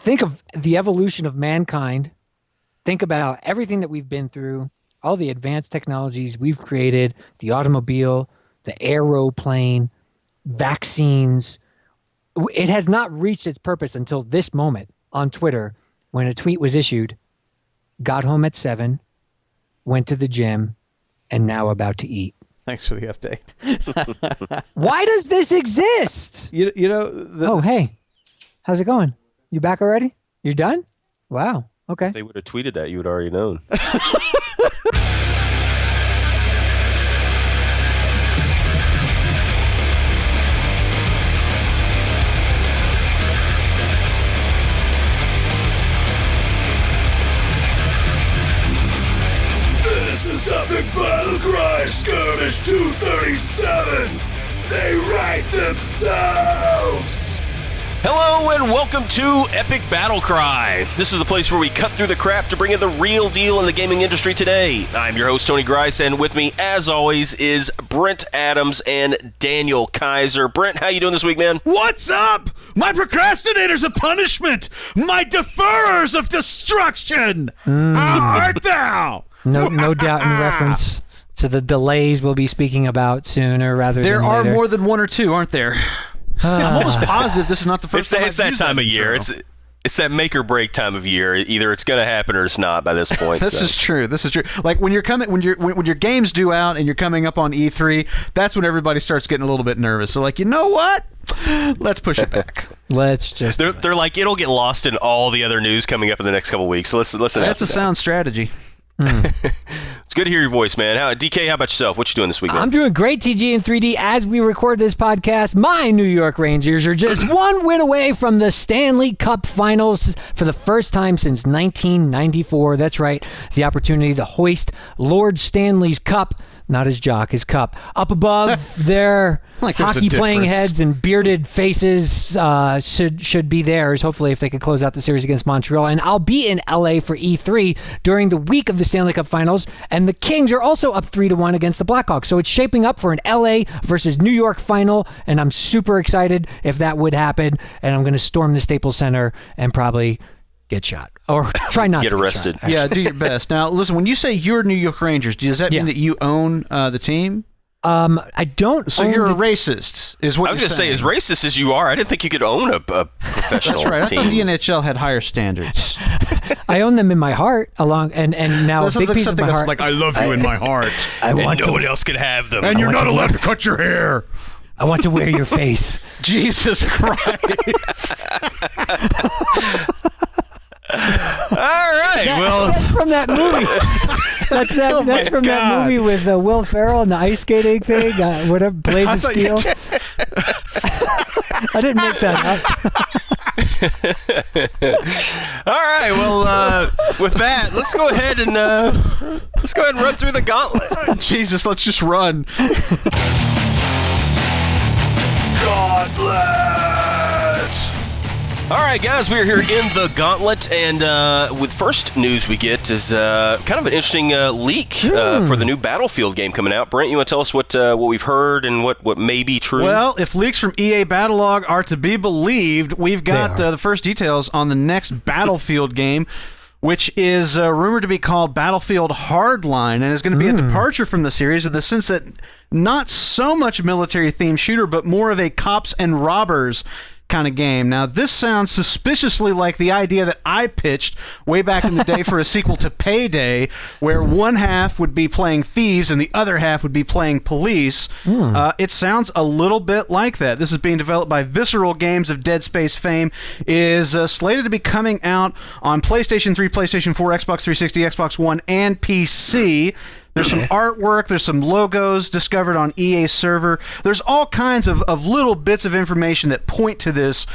think of the evolution of mankind. Think about everything that we've been through, all the advanced technologies we've created, the automobile, the aeroplane, vaccines. It has not reached its purpose until this moment on Twitter when a tweet was issued, got home at 7, went to the gym, and now about to eat. Thanks for the update. Why does this exist? You know. Oh, hey. How's it going? You back already? You're done? Wow. Okay. If they would have tweeted that, you would already known. This is Epic Battle Cry Skirmish 237. They write themselves. Hello and welcome to Epic Battle Cry. This is the place where we cut through the crap to bring you the real deal in the gaming industry today. I'm your host, Tony Grice, and with me, as always, is Brent Adams and Daniel Kaiser. Brent, how you doing this week, man? What's up? My procrastinators of punishment, my deferrers of destruction. How art thou? No doubt in reference to the delays we'll be speaking about sooner rather There than are later. more than one or two, aren't there? I'm almost positive this is not the first time. It's that time of year. It's that make or break time of year. Either it's going to happen or it's not by this point. This is true. Like when your game's due out and you're coming up on E3, that's when everybody starts getting a little bit nervous. So like, you know what? Let's push it back. Let's just. They're like, it'll get lost in all the other news coming up in the next couple of weeks. So let's. That's a sound strategy. It's good to hear your voice, man. DK, how about yourself? What you doing this weekend? I'm doing great, TG in 3D. As we record this podcast, my New York Rangers are just one win away from the Stanley Cup Finals for the first time since 1994. That's right, the opportunity to hoist Lord Stanley's Cup, not his jock, his cup, up above their hockey-playing heads and bearded faces. Should be theirs, hopefully, if they could close out the series against Montreal. And I'll be in LA for E3 during the week of the Stanley Cup Finals, and the Kings are also up 3-1 against the Blackhawks. So it's shaping up for an LA versus New York final, and I'm super excited if that would happen. And I'm going to storm the Staples Center and probably get shot. Or try not get to arrested. Get shot, Yeah, do your best. Now, listen, when you say you're New York Rangers, does that mean that you own the team? I don't. So you're a racist, is what I was you're going to say, saying. as racist as you are, I didn't think you could own a professional That's right. I team. thought the NHL had higher standards. I own them in my heart, and now That a big sounds like piece of something my that's heart. like, I love you in my heart. I and want no to, one else can have them. And you're not allowed to cut your hair. I want to wear your face. Jesus Christ. All right, That's from that movie. That's from that movie with Will Ferrell and the ice skating thing. Whatever, Blades of Steel. I didn't make that up. All right, well, with that, let's go ahead and run through the gauntlet. Jesus, let's just run. Gauntlet. All right, guys, we are here in the gauntlet, and with first news we get is kind of an interesting leak for the new Battlefield game coming out. Brent, you want to tell us what we've heard and what may be true? Well, if leaks from EA Battlelog are to be believed, we've got the first details on the next Battlefield game, which is rumored to be called Battlefield Hardline, and is going to be a departure from the series in the sense that not so much a military-themed shooter, but more of a cops and robbers kind of game. Now, this sounds suspiciously like the idea that I pitched way back in the day for a sequel to Payday, where one half would be playing thieves and the other half would be playing police. It sounds a little bit like that. This is being developed by Visceral Games of Dead Space fame, is slated to be coming out on PlayStation 3, PlayStation 4, Xbox 360, Xbox One, and PC. There's some artwork, there's some logos discovered on EA's server. There's all kinds of little bits of information that point to this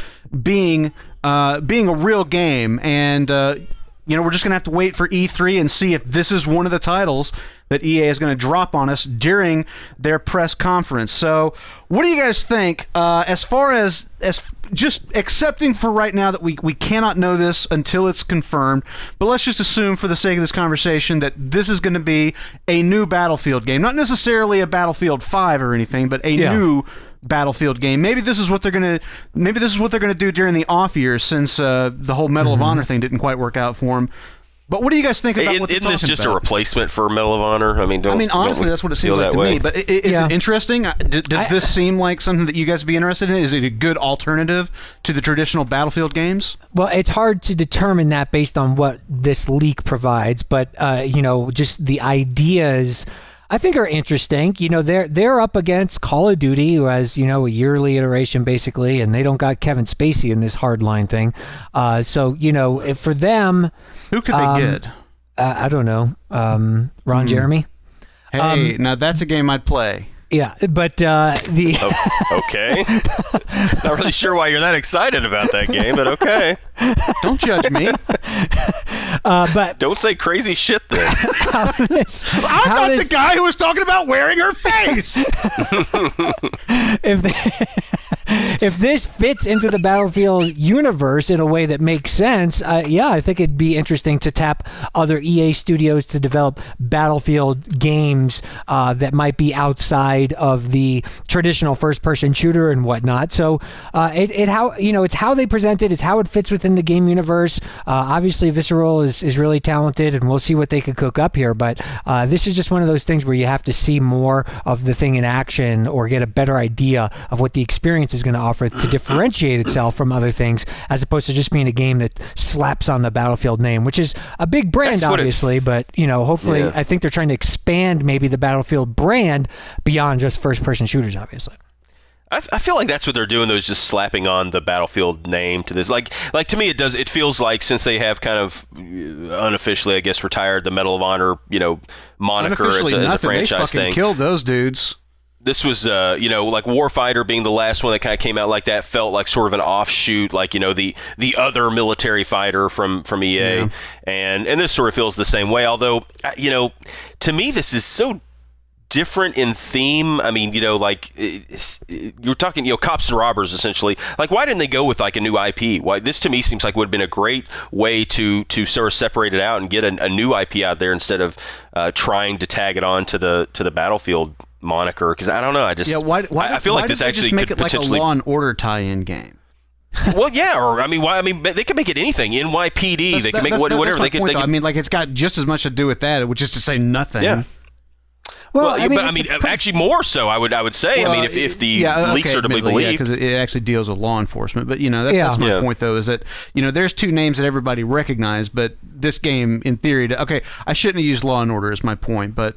being a real game. And, we're just going to have to wait for E3 and see if this is one of the titles that EA is going to drop on us during their press conference. So what do you guys think as far as just accepting for right now that we cannot know this until it's confirmed, but let's just assume for the sake of this conversation that this is going to be a new Battlefield game. Not necessarily a Battlefield 5 or anything, but a new Battlefield game. Maybe this is what they're gonna do during the off years, since the whole Medal of Honor thing didn't quite work out for them. But what do you guys think about what they're Isn't this just about? a replacement for Medal of Honor? I mean, honestly, that's what it seems like to me. But is it interesting? Does this seem like something that you guys would be interested in? Is it a good alternative to the traditional Battlefield games? Well, it's hard to determine that based on what this leak provides, but just the ideas I think are interesting. They're up against Call of Duty, who has, a yearly iteration basically, and they don't got Kevin Spacey in this hardline thing. So, if for them, who could they get? I don't know. Ron Jeremy. Hey, now that's a game I'd play. Yeah, but okay. Not really sure why you're that excited about that game, but okay. Don't judge me. But don't say crazy shit then. I'm not the guy who was talking about wearing her face. If this fits into the Battlefield universe in a way that makes sense, I think it'd be interesting to tap other EA studios to develop Battlefield games that might be outside of the traditional first-person shooter and whatnot. So it's how they present it, it's how it fits within the game universe. Obviously, Visceral is really talented, and we'll see what they could cook up here. But this is just one of those things where you have to see more of the thing in action or get a better idea of what the experience is going to offer to differentiate itself from other things, as opposed to just being a game that slaps on the Battlefield name, which is a big brand, obviously. But hopefully, I think they're trying to expand maybe the Battlefield brand beyond just first-person shooters, obviously. I feel like that's what they're doing, though, is just slapping on the Battlefield name to this. Like to me, it feels like, since they have kind of unofficially, I guess, retired the Medal of Honor, moniker as a franchise thing. They killed those dudes. This was, like Warfighter being the last one that kind of came out like that, felt like sort of an offshoot, like, the other military fighter from EA. Yeah. And this sort of feels the same way. Although, to me, this is so different in theme. I mean, you're talking, cops and robbers, essentially. Like, why didn't they go with like a new IP? Why, this to me seems like would have been a great way to sort of separate it out and get a new IP out there instead of trying to tag it on to the Battlefield moniker. Because I don't know, I feel like this actually could potentially like a Law and Order tie-in game. Well, yeah, or they could make it anything. NYPD, they can make whatever they could. I mean, like, it's got just as much to do with that, which is to say nothing. Yeah. Well, actually more so. I would say. Well, if the leaks are to be believed, because it actually deals with law enforcement. But that's my point, though, is that there's two names that everybody recognizes, but this game, in theory, I shouldn't have used Law and Order is my point, but.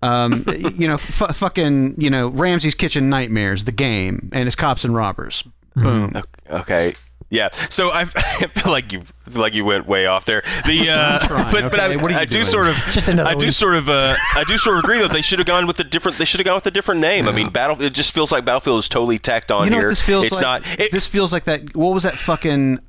Fucking Ramsey's Kitchen Nightmares, the game, and it's cops and robbers. Boom. Okay. Yeah. So I feel like you went way off there. I do sort of agree that they should have gone with a different name. Yeah. I mean, it just feels like Battlefield is totally tacked on here. This feels like that. What was that fucking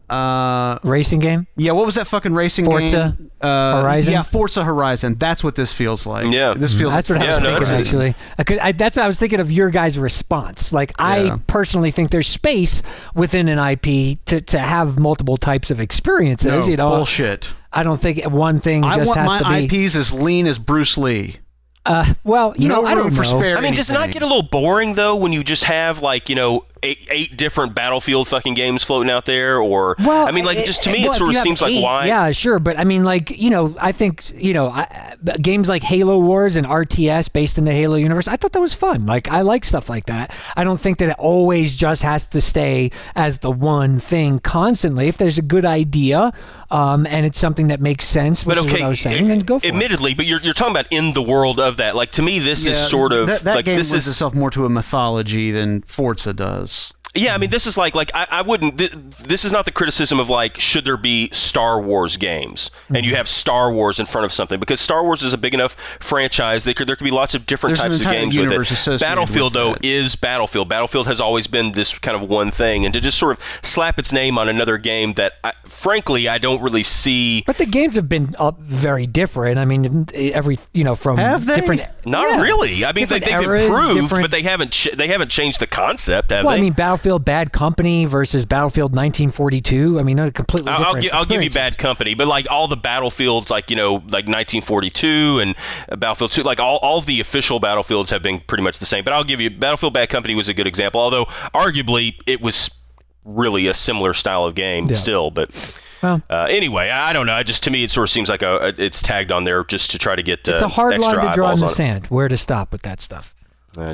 racing game? Yeah, what was that fucking racing Forza game? Horizon. Yeah, Forza Horizon. That's what this feels like. Yeah, this feels. That's what I was thinking, actually. That's what I was thinking of your guys' response. Like, I personally think there's space within an IP to have multiple types of experiences. Bullshit. I don't think one thing just has to be. I want my IPs as lean as Bruce Lee. Well, I don't know. I mean, does it not get a little boring though when you just have like eight different Battlefield fucking games floating out there? Or to me, it sort of seems like why? Yeah, sure, but I mean, I think games like Halo Wars and RTS based in the Halo universe, I thought that was fun. Like, I like stuff like that. I don't think that it always just has to stay as the one thing constantly. If there's a good idea, and it's something that makes sense, which is what I was saying, then go for it. Admittedly, but you're talking about in the world of that. Like, to me, this is sort of that game lends itself more to a mythology than Forza does. Yeah, I mean, this is like I wouldn't. This is not the criticism of like, should there be Star Wars games and you have Star Wars in front of something, because Star Wars is a big enough franchise. There could be lots of different types of games with it. Battlefield, though, is Battlefield. Battlefield has always been this kind of one thing, and to just sort of slap its name on another game that, frankly, I don't really see. But the games have been very different. I mean, from different. Not really. I mean, they've improved, but they haven't changed the concept, have they? I mean, Battlefield Battlefield Bad Company versus Battlefield 1942. I mean, a completely different I'll give you experiences. Bad Company, but like all the Battlefields, like, you know, like 1942 and Battlefield 2, like all the official Battlefields have been pretty much the same. But I'll give you Battlefield Bad Company was a good example, although arguably it was really a similar style of game still. But anyway, I don't know. To me, it sort of seems like it's tagged on there just to try to get it's a hard extra line to draw in the eyeballs on it. sand. Where to stop with that stuff?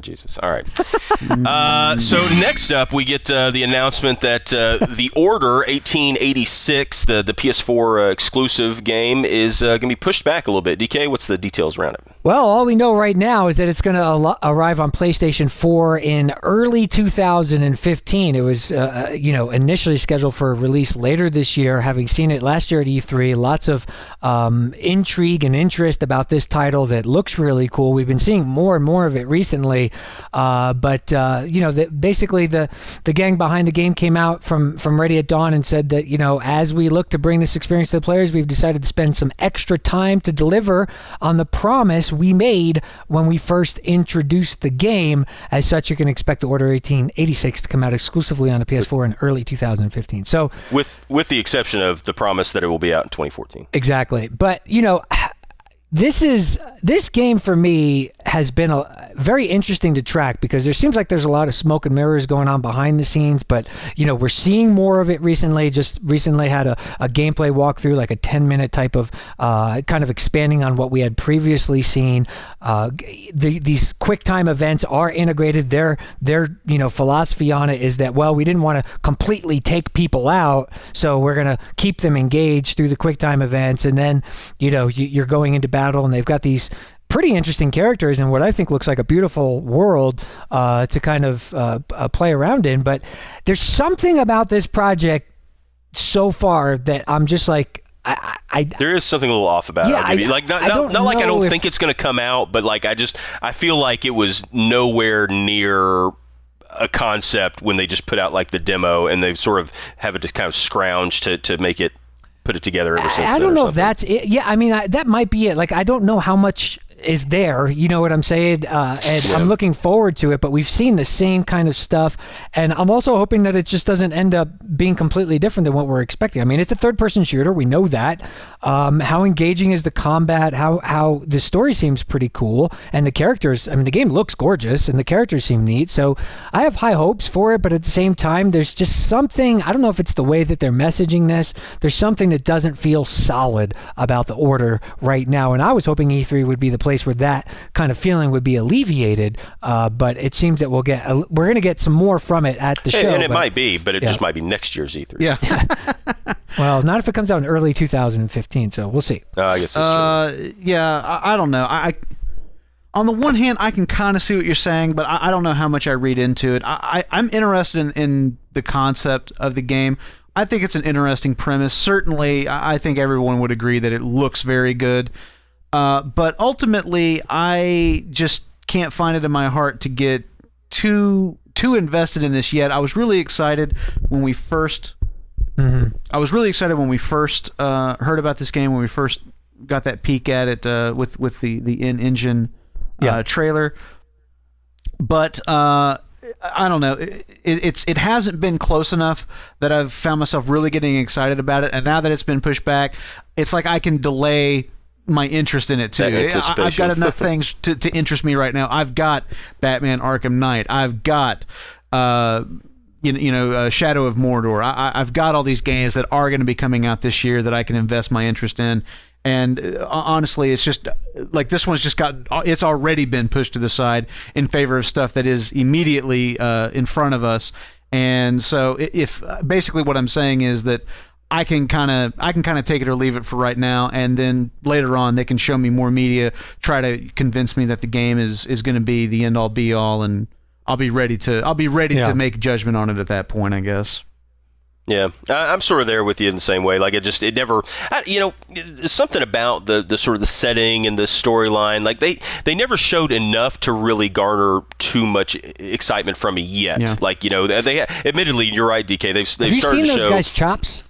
Jesus. All right. So next up, we get the announcement that The Order 1886, the PS4 exclusive game, is going to be pushed back a little bit. DK, what's the details around it? Well, all we know right now is that it's going to arrive on PlayStation 4 in early 2015. It was, initially scheduled for release later this year. Having seen it last year at E3, lots of intrigue and interest about this title that looks really cool. We've been seeing more and more of it recently. Basically the gang behind the game came out from Ready at Dawn and said that, as we look to bring this experience to the players, we've decided to spend some extra time to deliver on the promise we made when we first introduced the game. As such, you can expect the Order 1886 to come out exclusively on the PS4 in early 2015. So, with the exception of the promise that it will be out in 2014. Exactly. But, this game for me has been very interesting to track because there seems like there's a lot of smoke and mirrors going on behind the scenes, but we're seeing more of it recently. Just recently had a gameplay walkthrough, like a 10-minute type of kind of expanding on what we had previously seen. These QuickTime events are integrated. Their philosophy on it is that, well, we didn't want to completely take people out, so we're going to keep them engaged through the QuickTime events, and then you're going into battle, and they've got these pretty interesting characters and what I think looks like a beautiful world to kind of play around in. But there's something about this project so far that I'm just like, there is something a little off about it. I'll give you. Like not like I don't think it's going to come out, but like I feel like it was nowhere near a concept when they just put out like the demo, and they sort of have it just kind of scrounge to make it, put it together ever since. I don't know if that's it. Yeah, I mean, that might be it. Like, I don't know how much is there, you know what I'm saying? And I'm looking forward to it, but we've seen the same kind of stuff, and I'm also hoping that it just doesn't end up being completely different than what we're expecting. I mean, it's a third-person shooter. We know that. How engaging is the combat? How the story seems pretty cool, and the characters, I mean, the game looks gorgeous, and the characters seem neat, so I have high hopes for it, but at the same time, there's just something, I don't know if it's the way that they're messaging this, there's something that doesn't feel solid about the Order right now, and I was hoping E3 would be the place where that kind of feeling would be alleviated, but it seems that we're going to get some more from it at the show. And it might be, but it just might be next year's E3. Yeah. Well, not if it comes out in early 2015, so we'll see. I guess that's true. Yeah, I don't know. I on the one hand, I can kind of see what you're saying, but I don't know how much I read into it. I'm interested in the concept of the game. I think it's an interesting premise. Certainly, I think everyone would agree that it looks very good. But ultimately, I just can't find it in my heart to get too invested in this yet. I was really excited when we first. I was really excited when we first heard about this game, when we first got that peek at it with the in-engine trailer. But I don't know. It hasn't been close enough that I've found myself really getting excited about it. And now that it's been pushed back, it's like I can delay my interest in it too. I've got enough things to interest me right now. I've got Batman Arkham Knight. I've got Shadow of Mordor. I've got all these games that are going to be coming out this year that I can invest my interest in. And honestly, it's just like this one's just it's already been pushed to the side in favor of stuff that is immediately in front of us. And so if basically what I'm saying is that I can kind of take it or leave it for right now, and then later on they can show me more media, try to convince me that the game is going to be the end all be all, and I'll be ready to make a judgment on it at that point, I guess. Yeah, I'm sort of there with you in the same way. Like something about the sort of the setting and the storyline. Like they never showed enough to really garner too much excitement from me yet. Yeah. Like they admittedly, you're right, DK. They've started to show. Have you seen those guys' chops?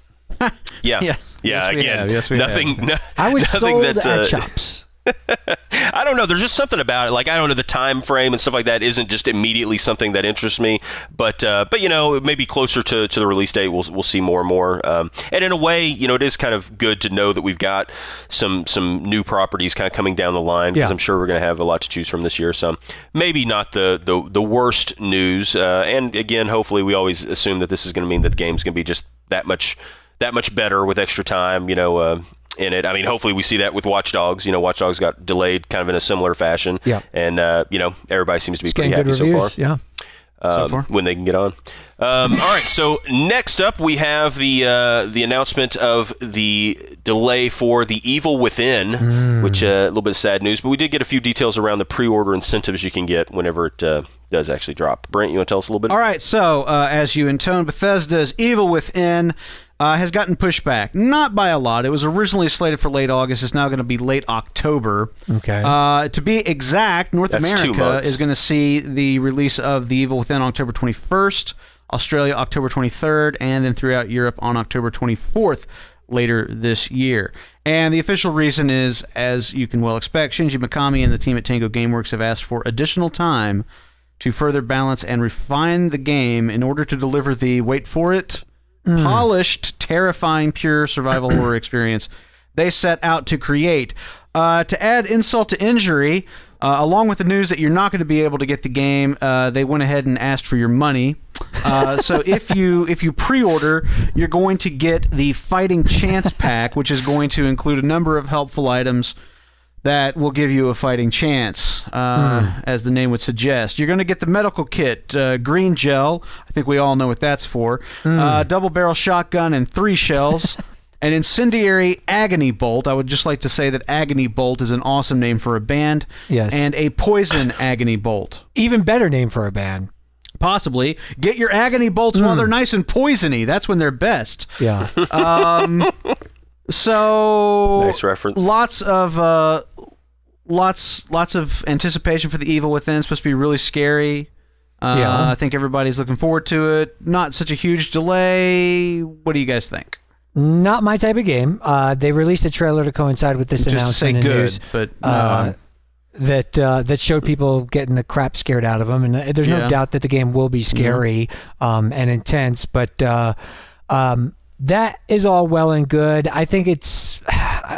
Yeah. Yes, again, we have. nothing. I was nothing sold at chops. I don't know. There's just something about it. Like, I don't know, the time frame and stuff like that isn't just immediately something that interests me. But you know, maybe closer to the release date, we'll see more and more. And in a way, you know, it is kind of good to know that we've got some new properties kind of coming down the line, because I'm sure we're going to have a lot to choose from this year. So maybe not the worst news. And again, hopefully, we always assume that this is going to mean that the game's going to be just that much better with extra time, you know, in it. I mean, hopefully we see that with Watch Dogs. You know, Watch Dogs got delayed kind of in a similar fashion. Yeah. And, you know, everybody seems to be pretty happy so far. Yeah. So far. When they can get on. All right, so next up we have the announcement of the delay for The Evil Within, which a little bit of sad news, but we did get a few details around the pre-order incentives you can get whenever it does actually drop. Brent, you want to tell us a little bit? All right, so as you intone, Bethesda's Evil Within has gotten pushed back. Not by a lot. It was originally slated for late August. It's now going to be late October. Okay. To be exact, North America is going to see the release of The Evil Within October 21st, Australia October 23rd, and then throughout Europe on October 24th later this year. And the official reason is, as you can well expect, Shinji Mikami and the team at Tango Gameworks have asked for additional time to further balance and refine the game in order to deliver the, wait for it, polished, terrifying, pure survival horror experience they set out to create. To add insult to injury, along with the news that you're not going to be able to get the game, they went ahead and asked for your money. So if you pre-order, you're going to get the Fighting Chance pack, which is going to include a number of helpful items that will give you a fighting chance, as the name would suggest. You're going to get the medical kit, green gel. I think we all know what that's for. Double-barrel shotgun and 3 shells. An incendiary agony bolt. I would just like to say that agony bolt is an awesome name for a band. Yes. And a poison agony bolt. Even better name for a band. Possibly. Get your agony bolts while they're nice and poisony. That's when they're best. Yeah. So nice reference. Lots of anticipation for The Evil Within. It's supposed to be really scary. I think everybody's looking forward to it. Not such a huge delay. What do you guys think? Not my type of game. They released a trailer to coincide with this announcement and news, but no. that showed people getting the crap scared out of them, and there's no doubt that the game will be scary and intense. But that is all well and good. I think it's,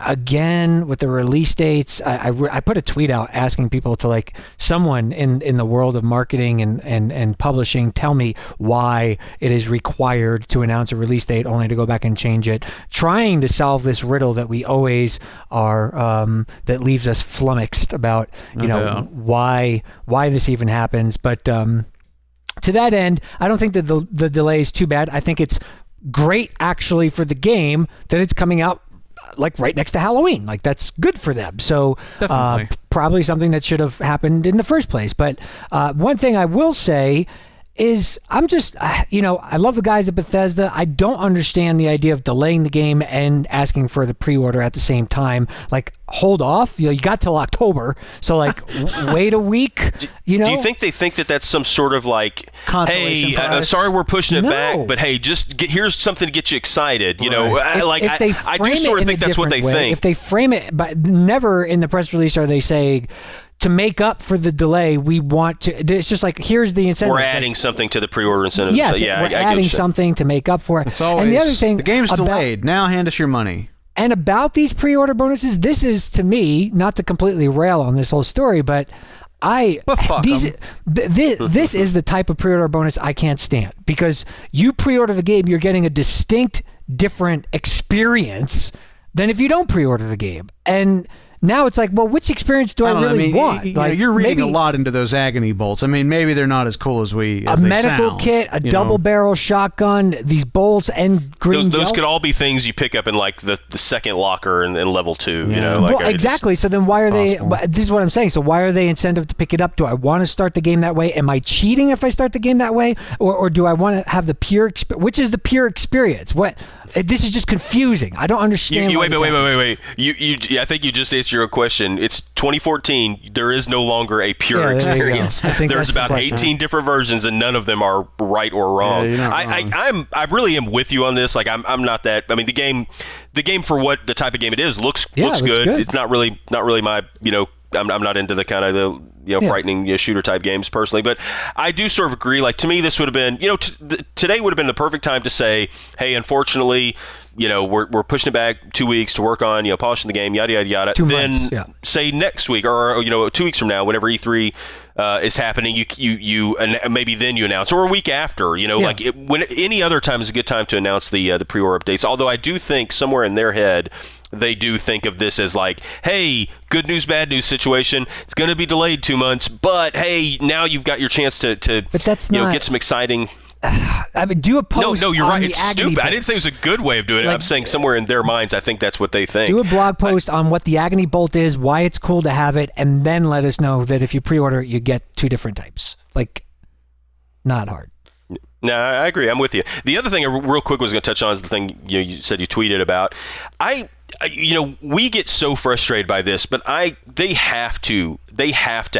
again, with the release dates, I put a tweet out asking people to, like, someone in the world of marketing and publishing, tell me why it is required to announce a release date only to go back and change it, trying to solve this riddle that we always are, that leaves us flummoxed about, why this even happens. But to that end, I don't think that the delay is too bad. I think it's great, actually, for the game that it's coming out like right next to Halloween. Like, that's good for them. So probably something that should have happened in the first place. But one thing I will say is I'm just, I love the guys at Bethesda. I don't understand the idea of delaying the game and asking for the pre-order at the same time. Like, hold off. You got till October, so like wait a week. Do you think they think that that's some sort of like, hey, I'm sorry we're pushing it back, but hey, here's something to get you excited. I do sort of think that's what they think. If they frame it, but never in the press release are they saying, to make up for the delay, we want to. It's just like, here's the incentive. We're adding something to the pre-order incentive. Yes, we're adding something to make up for it. It's always, and the other thing, the game's delayed. Now hand us your money. And about these pre-order bonuses, this is, to me, not to completely rail on this whole story, but this is the type of pre-order bonus I can't stand, because you pre-order the game, you're getting a distinct, different experience than if you don't pre-order the game. And now it's like, well, which experience do I really want? You're reading a lot into those agony bolts. I mean, maybe they're not as cool as they sound. A medical kit, a double-barrel shotgun, these bolts, and green gel. Those could all be things you pick up in, like, the second locker in level 2. Exactly. So then why are they... This is what I'm saying. So why are they incentive to pick it up? Do I want to start the game that way? Am I cheating if I start the game that way? Or do I want to have the pure... Which is the pure experience? What... This is just confusing. I don't understand. Wait. I think you just answered your question. It's 2014. There is no longer a pure experience. There's about 18 different versions, and none of them are right or wrong. I really am with you on this. Like, I'm not that. I mean, the game for what the type of game it is looks good. It's not really my I'm not into the kind of the frightening shooter type games personally, but I do sort of agree. Like, to me, this would have been, today would have been the perfect time to say, hey, unfortunately, we're pushing it back 2 weeks to work on, polishing the game, yada, yada, yada. 2 then months, yeah. say next week or 2 weeks from now, whenever E3 is happening, you and maybe then you announce, or a week after, when any other time is a good time to announce the pre-order updates. Although I do think somewhere in their head, they do think of this as like, hey, good news, bad news situation. It's going to be delayed 2 months, but hey, now you've got your chance to but that's not, get some exciting. I mean, do a post. No, you're on right. the It's agony stupid. post. I didn't say it was a good way of doing it. I'm saying somewhere in their minds, I think that's what they think. Do a blog post on what the agony bolt is, why it's cool to have it, and then let us know that if you pre-order it, you get 2 different types. Like, not hard. No, I agree. I'm with you. The other thing I real quick was going to touch on is the thing you said you tweeted about. We get so frustrated by this, but they have to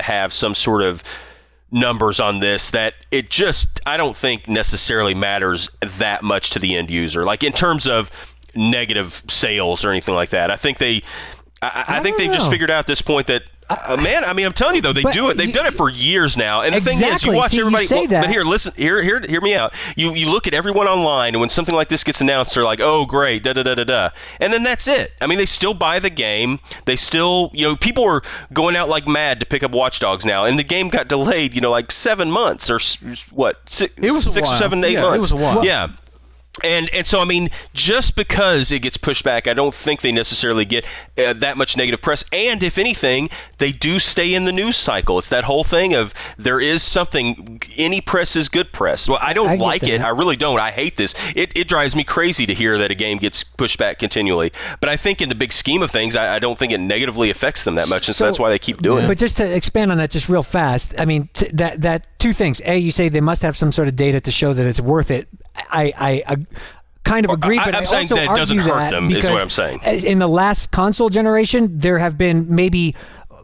have some sort of numbers on this that it just, I don't think necessarily matters that much to the end user, like in terms of negative sales or anything like that. I think they've just figured out at this point that man, I mean, I'm telling you though, they do it. They've done it for years now. And the thing is, you watch everybody. But here, listen. Hear me out. You look at everyone online, and when something like this gets announced, they're like, "Oh, great, da da da da da," and then that's it. I mean, they still buy the game. They still, people are going out like mad to pick up Watch Dogs now, and the game got delayed, like 7 months or what? It was 6 or 7, 8 months. It was a while. Yeah. And so, I mean, just because it gets pushed back, I don't think they necessarily get that much negative press. And if anything, they do stay in the news cycle. It's that whole thing of there is something, any press is good press. Well, I don't like it. I really don't. I hate this. It drives me crazy to hear that a game gets pushed back continually. But I think in the big scheme of things, I don't think it negatively affects them that much. And so that's why they keep doing it. But just to expand on that just real fast, I mean, that 2 things. A, you say they must have some sort of data to show that it's worth it. I kind of agree, but I'm saying also that it doesn't hurt them, is what I'm saying. In the last console generation, there have been maybe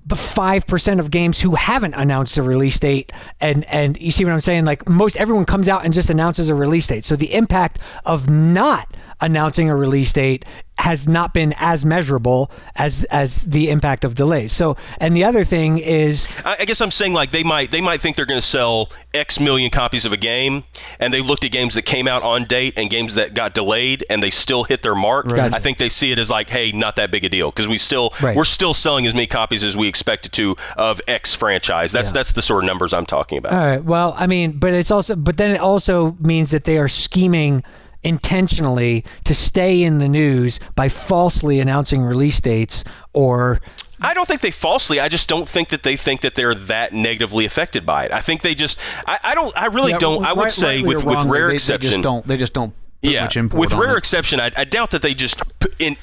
5% of games who haven't announced a release date, and you see what I'm saying? Like, most everyone comes out and just announces a release date. So the impact of not announcing a release date has not been as measurable as the impact of delays. So, and the other thing is, I guess I'm saying, like, they might think they're going to sell X million copies of a game, and they looked at games that came out on date and games that got delayed, and they still hit their mark. Right. I think they see it as like, hey, not that big a deal, because Right. we're still selling as many copies as we expected to of X franchise. That's the sort of numbers I'm talking about. all right, well, I mean, but then it also means that they are scheming intentionally to stay in the news by falsely announcing release dates, or I don't think they falsely. I just don't think that they think that they're that negatively affected by it. I think they just. I really don't. I would say with rare exception, they just don't. With rare exception, I doubt that they just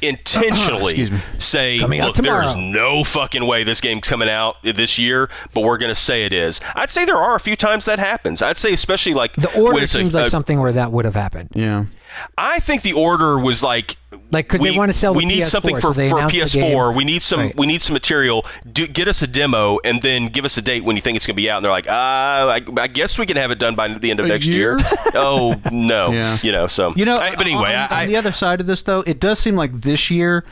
intentionally say, look, there's no fucking way this game's coming out this year, but we're going to say it is. I'd say there are a few times that happens. I'd say especially like the order seems like something where that would have happened. Yeah. I think the order was like because they want to sell. We need PS4, something for PS4. We need some. Right. We need some material. Get us a demo and then give us a date when you think it's going to be out. And they're like, I guess we can have it done by the end of next year. Oh no, yeah. So but anyway, on the other side of this though, it does seem like this year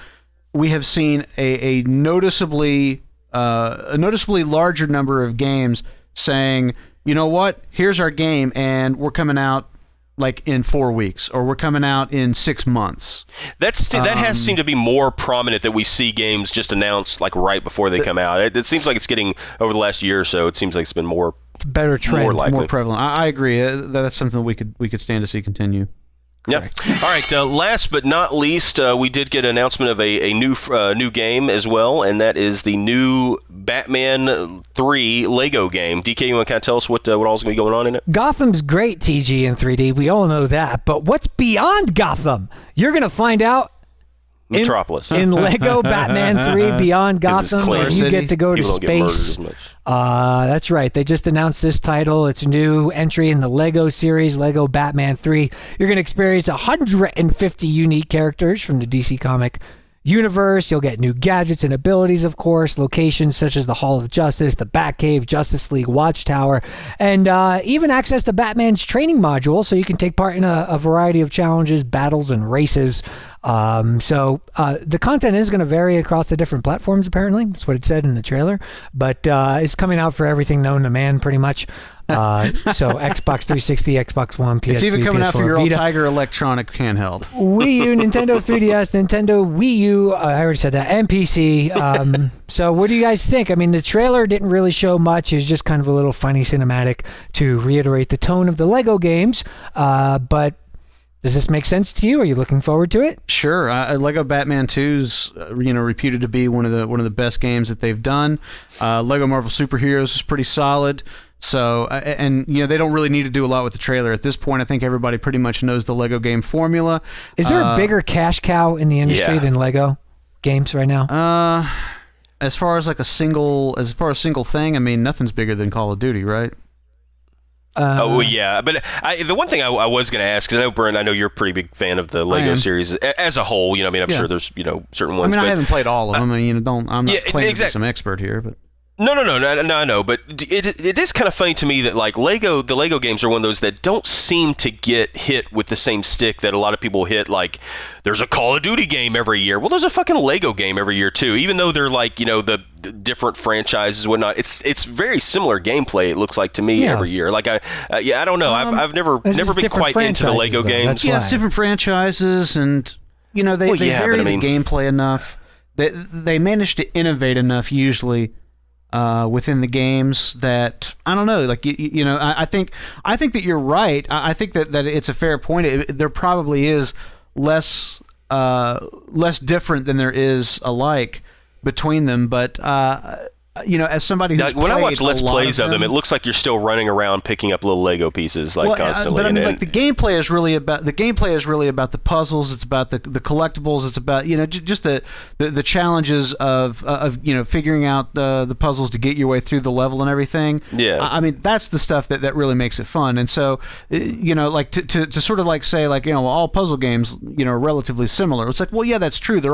we have seen a noticeably larger number of games saying, you know what, here's our game and we're coming out like in 4 weeks, or we're coming out in 6 months. That has seemed to be more prominent, that we see games just announced like right before they come out. It seems like it's getting, over the last year or so, it seems like it's been more. It's a better trend, more prevalent. I agree. That's something we could stand to see continue. Yeah. All right. Last but not least, we did get an announcement of a new game as well, and that is the new Batman 3 Lego game. DK, you want to kind of tell us what all's going to be going on in it? Gotham's great, TG, in 3D. We all know that. But what's beyond Gotham? You're going to find out Metropolis. In Lego Batman 3 Beyond Gotham, where you get to go to space. That's right. They just announced this title. It's a new entry in the Lego series, Lego Batman 3. You're going to experience 150 unique characters from the DC comic universe. You'll get new gadgets and abilities, of course, locations such as the Hall of Justice, the Batcave, Justice League Watchtower, and even access to Batman's training module, so you can take part in a variety of challenges, battles, and races. So the content is going to vary across the different platforms, apparently. That's what it said in the trailer. But it's coming out for everything known to man, pretty much. So Xbox 360, Xbox One, PS3, It's even coming PS4, out for your old Vita, Tiger Electronic handheld. Wii U, Nintendo 3DS, Nintendo Wii U, I already said that, and PC. So what do you guys think? I mean, the trailer didn't really show much. It was just kind of a little funny cinematic to reiterate the tone of the Lego games. But does this make sense to you? Are you looking forward to it? Sure. Lego Batman 2's reputed to be one of the best games that they've done. Lego Marvel Superheroes is pretty solid. So, and they don't really need to do a lot with the trailer. At this point, I think everybody pretty much knows the Lego game formula. Is there a bigger cash cow in the industry than Lego games right now? As far as single thing, I mean, nothing's bigger than Call of Duty, right? Yeah, but the one thing I was going to ask, because I know, Brent, I know you're a pretty big fan of the Lego series as a whole. I'm sure there's certain ones. I mean, but I haven't played all of them. I'm not claiming to be some expert here, but. No, I know, but it is kind of funny to me that the Lego games are one of those that don't seem to get hit with the same stick that a lot of people hit. Like, there's a Call of Duty game every year. Well, there's a fucking Lego game every year too. Even though they're the different franchises and whatnot, it's very similar gameplay. It looks like to me every year. Like I don't know. I've never been quite into the Lego games. Yeah, it's different franchises, and they vary the gameplay enough. They manage to innovate enough usually. Within the games that I don't know, I think that you're right. I think that it's a fair point. There probably is less different than there is alike between them, but as somebody who's when I watch Let's Plays of them, it looks like you're still running around picking up little Lego pieces constantly. But I mean, the gameplay is really about the puzzles. It's about the collectibles. It's about just the challenges of figuring out the puzzles to get your way through the level and everything. Yeah, I mean, that's the stuff that really makes it fun. And so to sort of say all puzzle games are relatively similar. It's like, well, yeah, that's true. They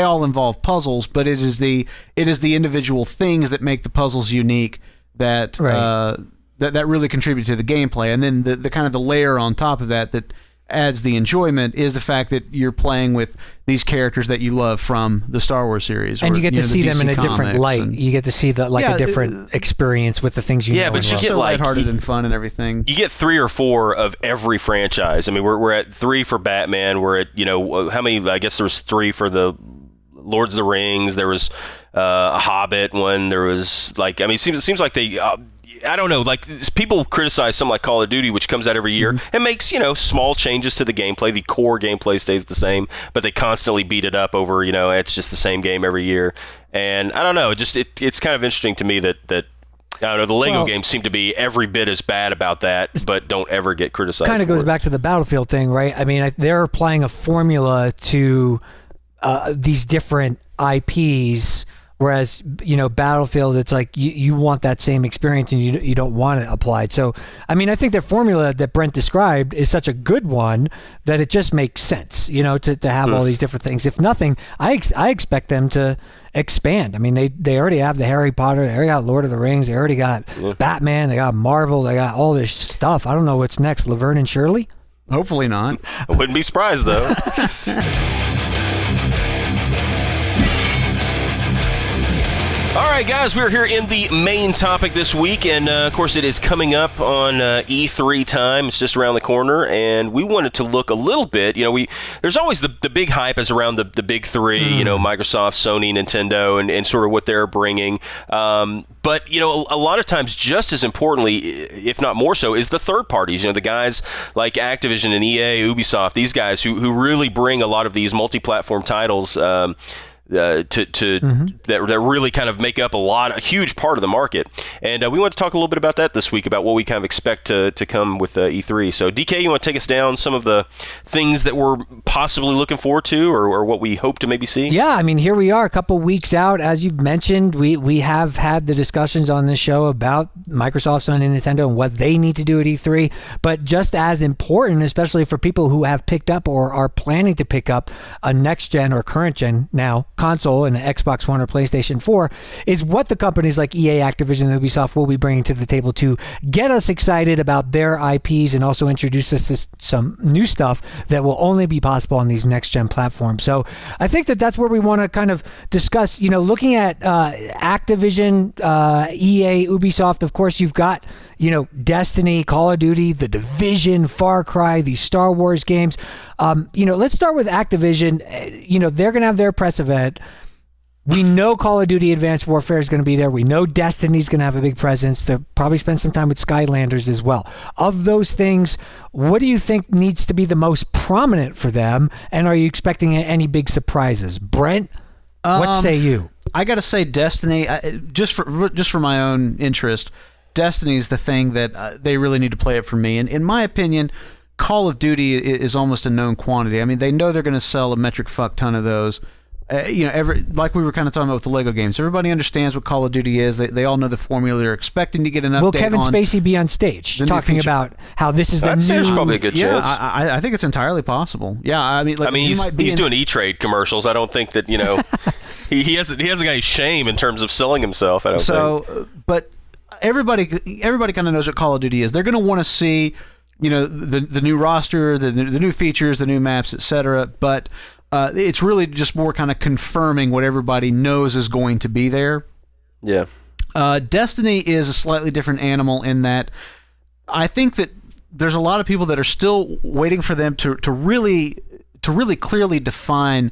all involve puzzles, but it is the individual things that make the puzzles unique that that really contribute to the gameplay. And then the kind of the layer on top of that adds the enjoyment is the fact that you're playing with these characters that you love from the Star Wars series, and you get to see them in a different light. You get to see a different experience with the things you know. Yeah, but you get lighthearted and fun and everything. You get 3 or 4 of every franchise. I mean, we're at 3 for Batman. We're at how many? I guess there was 3 for the Lords of the Rings. There was a Hobbit one. There was it seems like they. I don't know, people criticize something like Call of Duty, which comes out every year and makes, small changes to the gameplay. The core gameplay stays the same, but they constantly beat it up over, it's just the same game every year. And I don't know, it's kind of interesting to me that I don't know, the Lego games seem to be every bit as bad about that, but don't ever get criticized. Kind of goes back to the Battlefield thing, right? I mean, they're applying a formula to these different IPs. Whereas, Battlefield, it's like you want that same experience and you don't want it applied. So, I mean, I think the formula that Brent described is such a good one that it just makes sense, to have all these different things. If nothing, I expect them to expand. I mean, they already have the Harry Potter, they already got Lord of the Rings, they already got Batman, they got Marvel, they got all this stuff. I don't know what's next, Laverne and Shirley? Hopefully not. I wouldn't be surprised, though. All right, guys, we're here in the main topic this week, and of course it is coming up on E3 time. It's just around the corner, and we wanted to look a little bit. There's always the big hype is around the big 3, Microsoft, Sony, Nintendo, and sort of what they're bringing. But, a lot of times, just as importantly, if not more so, is the third parties. The guys like Activision and EA, Ubisoft, these guys who really bring a lot of these multi-platform titles that really kind of make up a huge part of the market. And we want to talk a little bit about that this week, about what we kind of expect to come with E3. So, DK, you want to take us down some of the things that we're possibly looking forward to or what we hope to maybe see? Yeah, I mean, here we are a couple weeks out. As you've mentioned, we have had the discussions on this show about Microsoft, Sony, and Nintendo and what they need to do at E3. But just as important, especially for people who have picked up or are planning to pick up a next-gen or current-gen now console, an Xbox One or PlayStation 4, is what the companies like EA, Activision, and Ubisoft will be bringing to the table to get us excited about their IPs and also introduce us to some new stuff that will only be possible on these next-gen platforms. So I think that's where we want to kind of discuss, looking at Activision, EA, Ubisoft. Of course, you've got, Destiny, Call of Duty, The Division, Far Cry, these Star Wars games. Let's start with Activision. They're going to have their press event. We know Call of Duty Advanced Warfare is going to be there. We know Destiny's going to have a big presence. They'll probably spend some time with Skylanders as well. Of those things, what do you think needs to be the most prominent for them? And are you expecting any big surprises? Brent, what say you? I got to say Destiny, just for my own interest, Destiny's the thing that they really need to play it for me. And in my opinion, Call of Duty is almost a known quantity. I mean, they know they're going to sell a metric fuck ton of those. Like we were kind of talking about with the Lego games. Everybody understands what Call of Duty is. They all know the formula. They're expecting to get an update. Will Kevin Spacey be on stage talking about how this is the new... That's probably a good chance. Yeah, I think it's entirely possible. Yeah, I mean, he's doing E-Trade commercials. I don't think that, he hasn't got any shame in terms of selling himself, I don't think. But everybody kind of knows what Call of Duty is. They're going to want to see, the new roster, the new features, the new maps, etc. But it's really just more kind of confirming what everybody knows is going to be there. Yeah. Destiny is a slightly different animal in that I think that there's a lot of people that are still waiting for them to really clearly define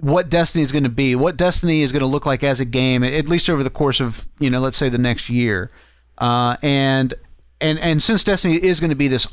what Destiny is going to be, what Destiny is going to look like as a game, at least over the course of, let's say the next year. And since Destiny is going to be this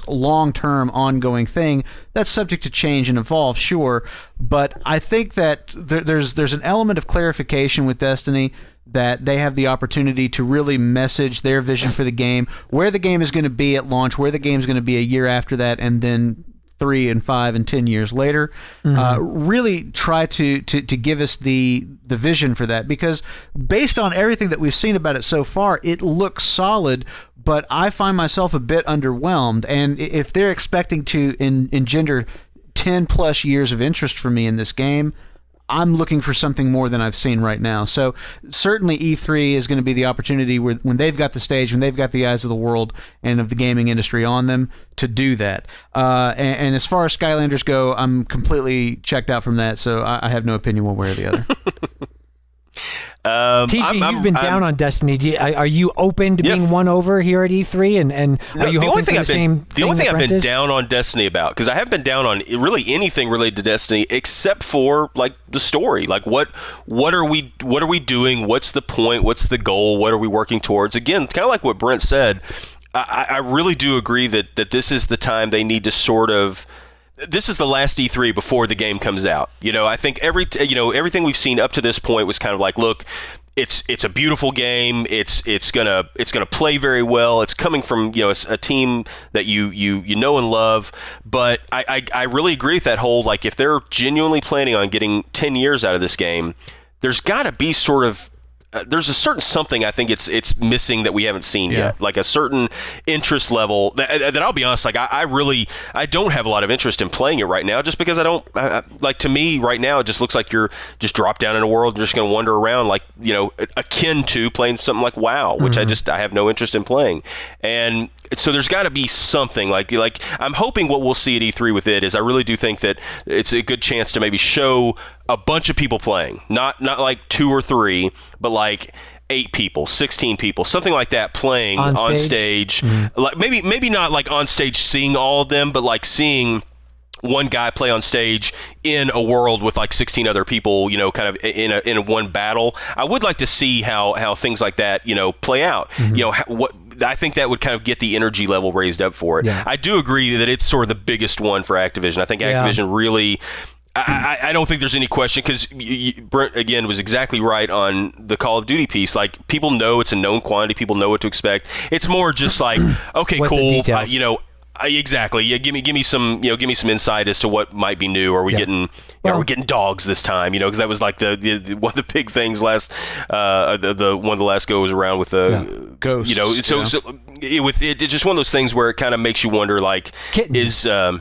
long-term ongoing thing, that's subject to change and evolve, sure. But I think that there's an element of clarification with Destiny that they have the opportunity to really message their vision for the game, where the game is going to be at launch, where the game is going to be a year after that, and then 3 and 5 and 10 years later. Really try to give us the vision for that, because based on everything that we've seen about it so far, it looks solid, but I find myself a bit underwhelmed. And if they're expecting to engender 10 plus years of interest from me in this game, I'm looking for something more than I've seen right now. So certainly E3 is going to be the opportunity when they've got the stage, when they've got the eyes of the world and of the gaming industry on them to do that. And as far as Skylanders go, I'm completely checked out from that, so I have no opinion one way or the other. TG, you've been down on Destiny. Are you open to being won over here at E3? And are you hoping for the same thing? The only thing I've been down on Destiny about, because I haven't been down on really anything related to Destiny except for like the story. Like what are we doing? What's the point? What's the goal? What are we working towards? Again, kind of like what Brent said. I really do agree that this is the time they need to sort of. This is the last E3 before the game comes out. I think everything we've seen up to this point was kind of like, look, it's a beautiful game. It's gonna play very well. It's coming from a team that you know and love. But I really agree with that whole, like, if they're genuinely planning on getting 10 years out of this game, there's got to be sort of. There's a certain something I think it's missing that we haven't seen yet, like a certain interest level that I'll be honest, like I don't have a lot of interest in playing it right now, just because like, to me right now it just looks like you're just dropped down in a world and just going to wander around, like akin to playing something like WoW, which I have no interest in playing. And so there's got to be something like I'm hoping what we'll see at E3 with it is, I really do think that it's a good chance to maybe show a bunch of people playing, not like 2 or 3, but like 8 people, 16 people, something like that, playing on stage. Like maybe not like on stage seeing all of them, but like seeing one guy play on stage in a world with like 16 other people, kind of in a one battle. I would like to see how things like that, play out. What I think that would kind of get the energy level raised up for it. Yeah. I do agree that it's sort of the biggest one for Activision. I think Activision really. I don't think there's any question, because Brent, again, was exactly right on the Call of Duty piece. Like, people know it's a known quantity. People know what to expect. It's more just like, okay, cool. Exactly. Yeah, give me some insight as to what might be new. Are we getting are we getting dogs this time? Because that was like the one of the big things last the one of the last goes around with the ghosts. So it's just one of those things where it kind of makes you wonder, like, kittens. Are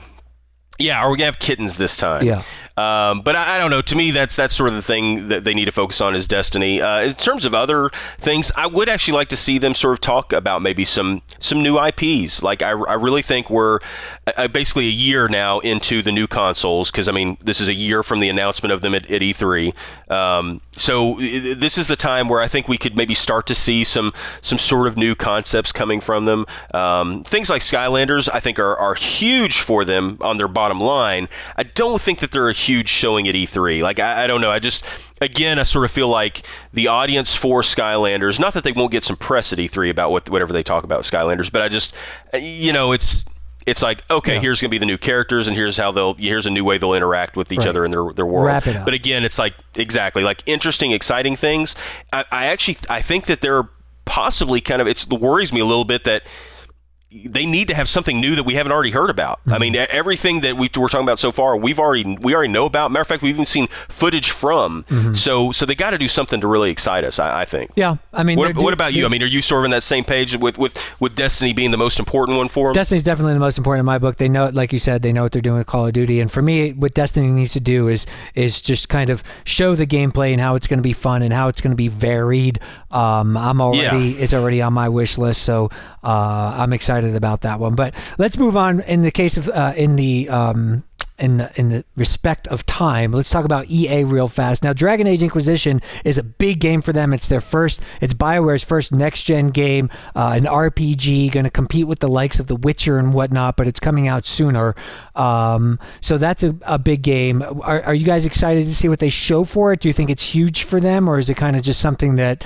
we gonna have kittens this time? Yeah. But I don't know. To me, that's sort of the thing that they need to focus on is Destiny. In terms of other things, I would actually like to see them sort of talk about maybe some new IPs. Like I really think we're basically a year now into the new consoles, because I mean this is a year from the announcement of them at E3. So this is the time where I think we could maybe start to see some sort of new concepts coming from them. Things like Skylanders, I think, are huge for them on their bottom line. I don't think that they're a huge showing at E3. Like, I don't know. I sort of feel like the audience for Skylanders, not that they won't get some press at E3 about whatever they talk about Skylanders, but I just, it's like, okay, here's going to be the new characters, and here's a new way they'll interact with each other in their world. Wrap it up. But again, it's like, exactly, like interesting, exciting things. I think that they're possibly it worries me a little bit that they need to have something new that we haven't already heard about. I mean, everything that we're talking about so far, we already know about. Matter of fact, we've even seen footage from. So they got to do something to really excite us, I think. Yeah, I mean, what about you? I mean, are you sort of in that same page with Destiny being the most important one for them? Destiny's definitely the most important in my book. They know, like you said, they know what they're doing with Call of Duty. And for me, what Destiny needs to do is just kind of show the gameplay and how it's going to be fun and how it's going to be varied. It's already on my wish list, so I'm excited about that one. But let's move on. In the case of in the respect of time, let's talk about EA real fast. Now, Dragon Age Inquisition is a big game for them. It's BioWare's first next-gen game, an RPG, going to compete with the likes of The Witcher and whatnot, but it's coming out sooner. So that's a big game. Are you guys excited to see what they show for it? Do you think it's huge for them, or is it kind of just something that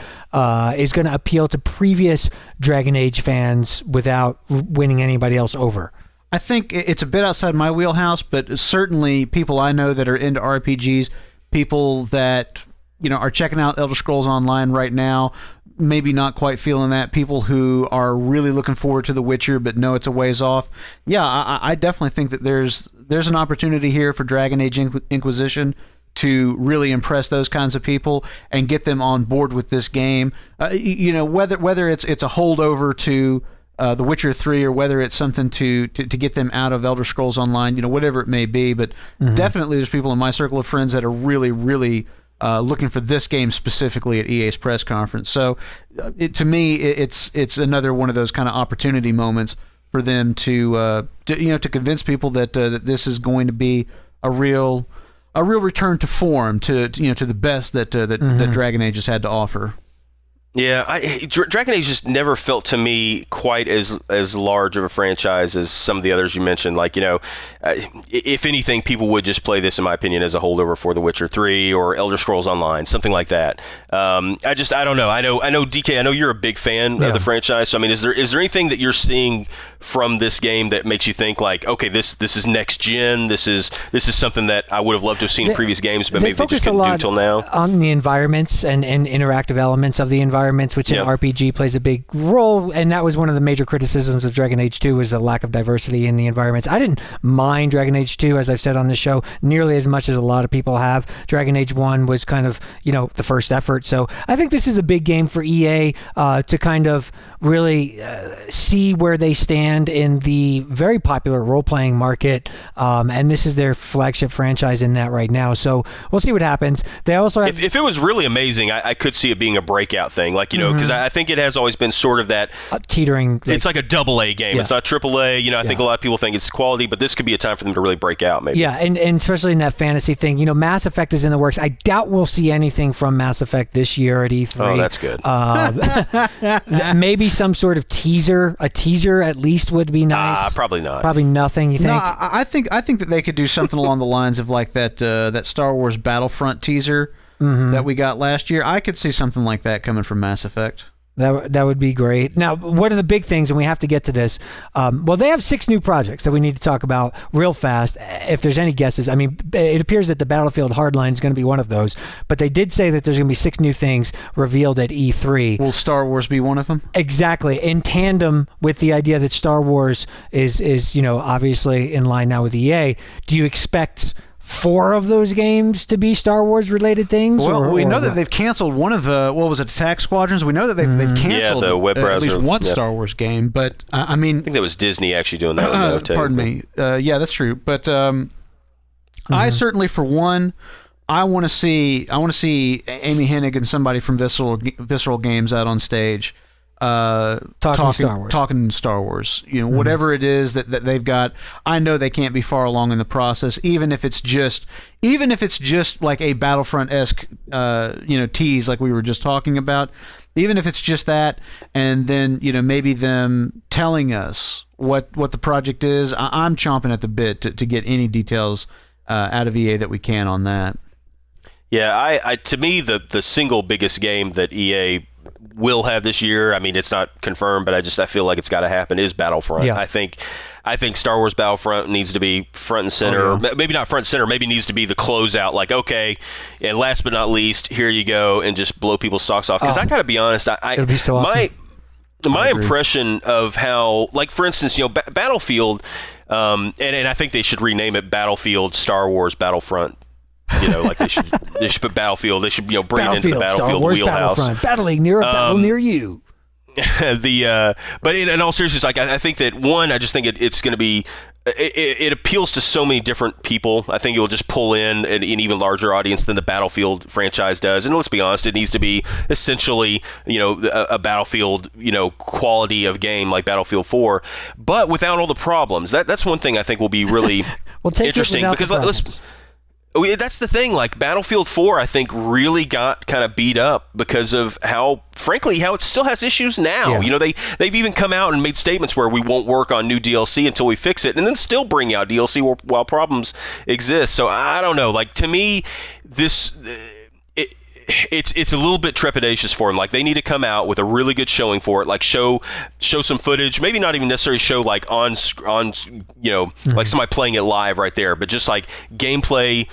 is going to appeal to previous Dragon Age fans without winning anybody else over? I think it's a bit outside my wheelhouse, but certainly people I know that are into RPGs, people that are checking out Elder Scrolls Online right now, maybe not quite feeling that, people who are really looking forward to The Witcher but know it's a ways off. Yeah, I definitely think that there's an opportunity here for Dragon Age Inquisition to really impress those kinds of people and get them on board with this game. Whether it's a holdover to The Witcher 3 or whether it's something to get them out of Elder Scrolls Online, whatever it may be. But definitely there's people in my circle of friends that are really, really looking for this game specifically at EA's press conference. So to me, it's another one of those kind of opportunity moments for them to convince people that that this is going to be a real return to form, to the best that Dragon Age has had to offer. Yeah, Dragon Age just never felt to me quite as large of a franchise as some of the others you mentioned. Like, if anything, people would just play this, in my opinion, as a holdover for The Witcher 3 or Elder Scrolls Online, something like that. I don't know. I know DK, I know you're a big fan of the franchise. So, I mean, is there anything that you're seeing from this game that makes you think like, okay, this is next gen. This is something that I would have loved to have seen in previous games, but maybe they just couldn't do till now. On the environments and interactive elements of the environments, which in RPG plays a big role, and that was one of the major criticisms of Dragon Age 2 was the lack of diversity in the environments. I didn't mind Dragon Age 2, as I've said on the show, nearly as much as a lot of people have. Dragon Age 1 was kind of, the first effort. So I think this is a big game for EA to kind of really see where they stand in the very popular role-playing market, and this is their flagship franchise in that right now. So we'll see what happens. They also have, if it was really amazing, I could see it being a breakout thing, like because I think it has always been sort of that teetering. It's like a AA game. Yeah. It's not AAA. I think a lot of people think it's quality, but this could be a time for them to really break out. Maybe. Yeah, and especially in that fantasy thing. Mass Effect is in the works. I doubt we'll see anything from Mass Effect this year at E3. Oh, that's good. Maybe some sort of teaser. A teaser at least would be nice. Probably not. Probably nothing. You think? No, I think that they could do something along the lines of like that Star Wars Battlefront teaser that we got last year. I could see something like that coming from Mass Effect. That would be great. Now, one of the big things, and we have to get to this, they have 6 new projects that we need to talk about real fast, if there's any guesses. I mean, it appears that the Battlefield Hardline is going to be one of those, but they did say that there's going to be 6 new things revealed at E3. Will Star Wars be one of them? Exactly, in tandem with the idea that Star Wars is obviously in line now with EA. Do you expect 4 of those games to be Star Wars related things? Well, we know that they've canceled one of the, Attack Squadrons. We know that they've canceled the web browser, at least one Star Wars game, but I mean, I think that was Disney actually doing that one. Pardon me. Yeah, that's true. But I certainly, for one, I want to see Amy Hennig and somebody from Visceral Games out on stage, talking Star Wars. Whatever it is that they've got. I know they can't be far along in the process, even if it's just like a Battlefront-esque tease like we were just talking about. Even if it's just that, and then maybe them telling us what the project is. I'm chomping at the bit to get any details out of EA that we can on that. Yeah, I to me the single biggest game that EA will have this year, I mean it's not confirmed, but I feel like it's got to happen, is Battlefront. Yeah. I think Star Wars Battlefront needs to be front and center. Oh, yeah. Maybe not front and center, maybe needs to be the closeout, like, okay, and last but not least, here you go, and just blow people's socks off. Because I gotta be honest, it'll be so awesome. My impression of how, like, for instance, Battlefield, and I think they should rename it Battlefield Star Wars Battlefront. Like they should put Battlefield. They should bring it into the Battlefield Star Wars wheelhouse. Battlefront, battling near a battle near you. But in all seriousness, like I think that one, I just think it's going to be. It appeals to so many different people. I think it will just pull in an even larger audience than the Battlefield franchise does. And let's be honest, it needs to be essentially, a Battlefield, quality of game like Battlefield 4, but without all the problems. That's one thing I think will be really interesting, because that's the thing. Like Battlefield 4, I think really got kind of beat up because of how it still has issues now. Yeah. They've even come out and made statements where we won't work on new DLC until we fix it, and then still bring out DLC while problems exist. So I don't know. Like, to me, this. It's a little bit trepidatious for them. Like, they need to come out with a really good showing for it. Like, show some footage. Maybe not even necessarily show like on like somebody playing it live right there, but just like gameplay,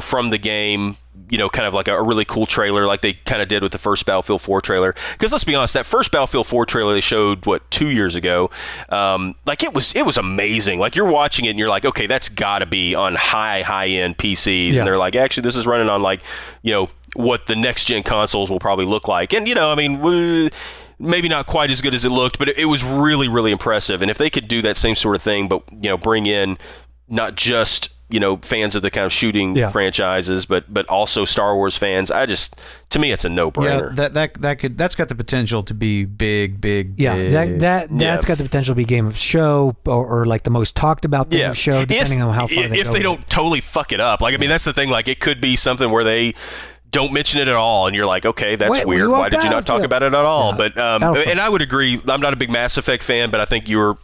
from the game. Kind of like a really cool trailer, like they kind of did with the first Battlefield 4 trailer. Because let's be honest, that first Battlefield 4 trailer they showed 2 years ago, like it was amazing. Like, you're watching it and you're like, okay, that's got to be on high end PCs, and they're like, actually, this is running on like what the next gen consoles will probably look like. And I mean, maybe not quite as good as it looked, but it was really, really impressive. And if they could do that same sort of thing, but bring in not just fans of the kind of shooting franchises, but also Star Wars fans. To me, it's a no-brainer. Yeah, that's got the potential to be big. Yeah, that's got the potential to be game of show or like the most talked about thing of show, depending on how far they go. If they don't totally fuck it up, like, I mean, that's the thing. Like, it could be something where they don't mention it at all, and you're like, okay, that's weird. Why did you not talk about it at all? Yeah. But and I would agree. I'm not a big Mass Effect fan, but I think you're.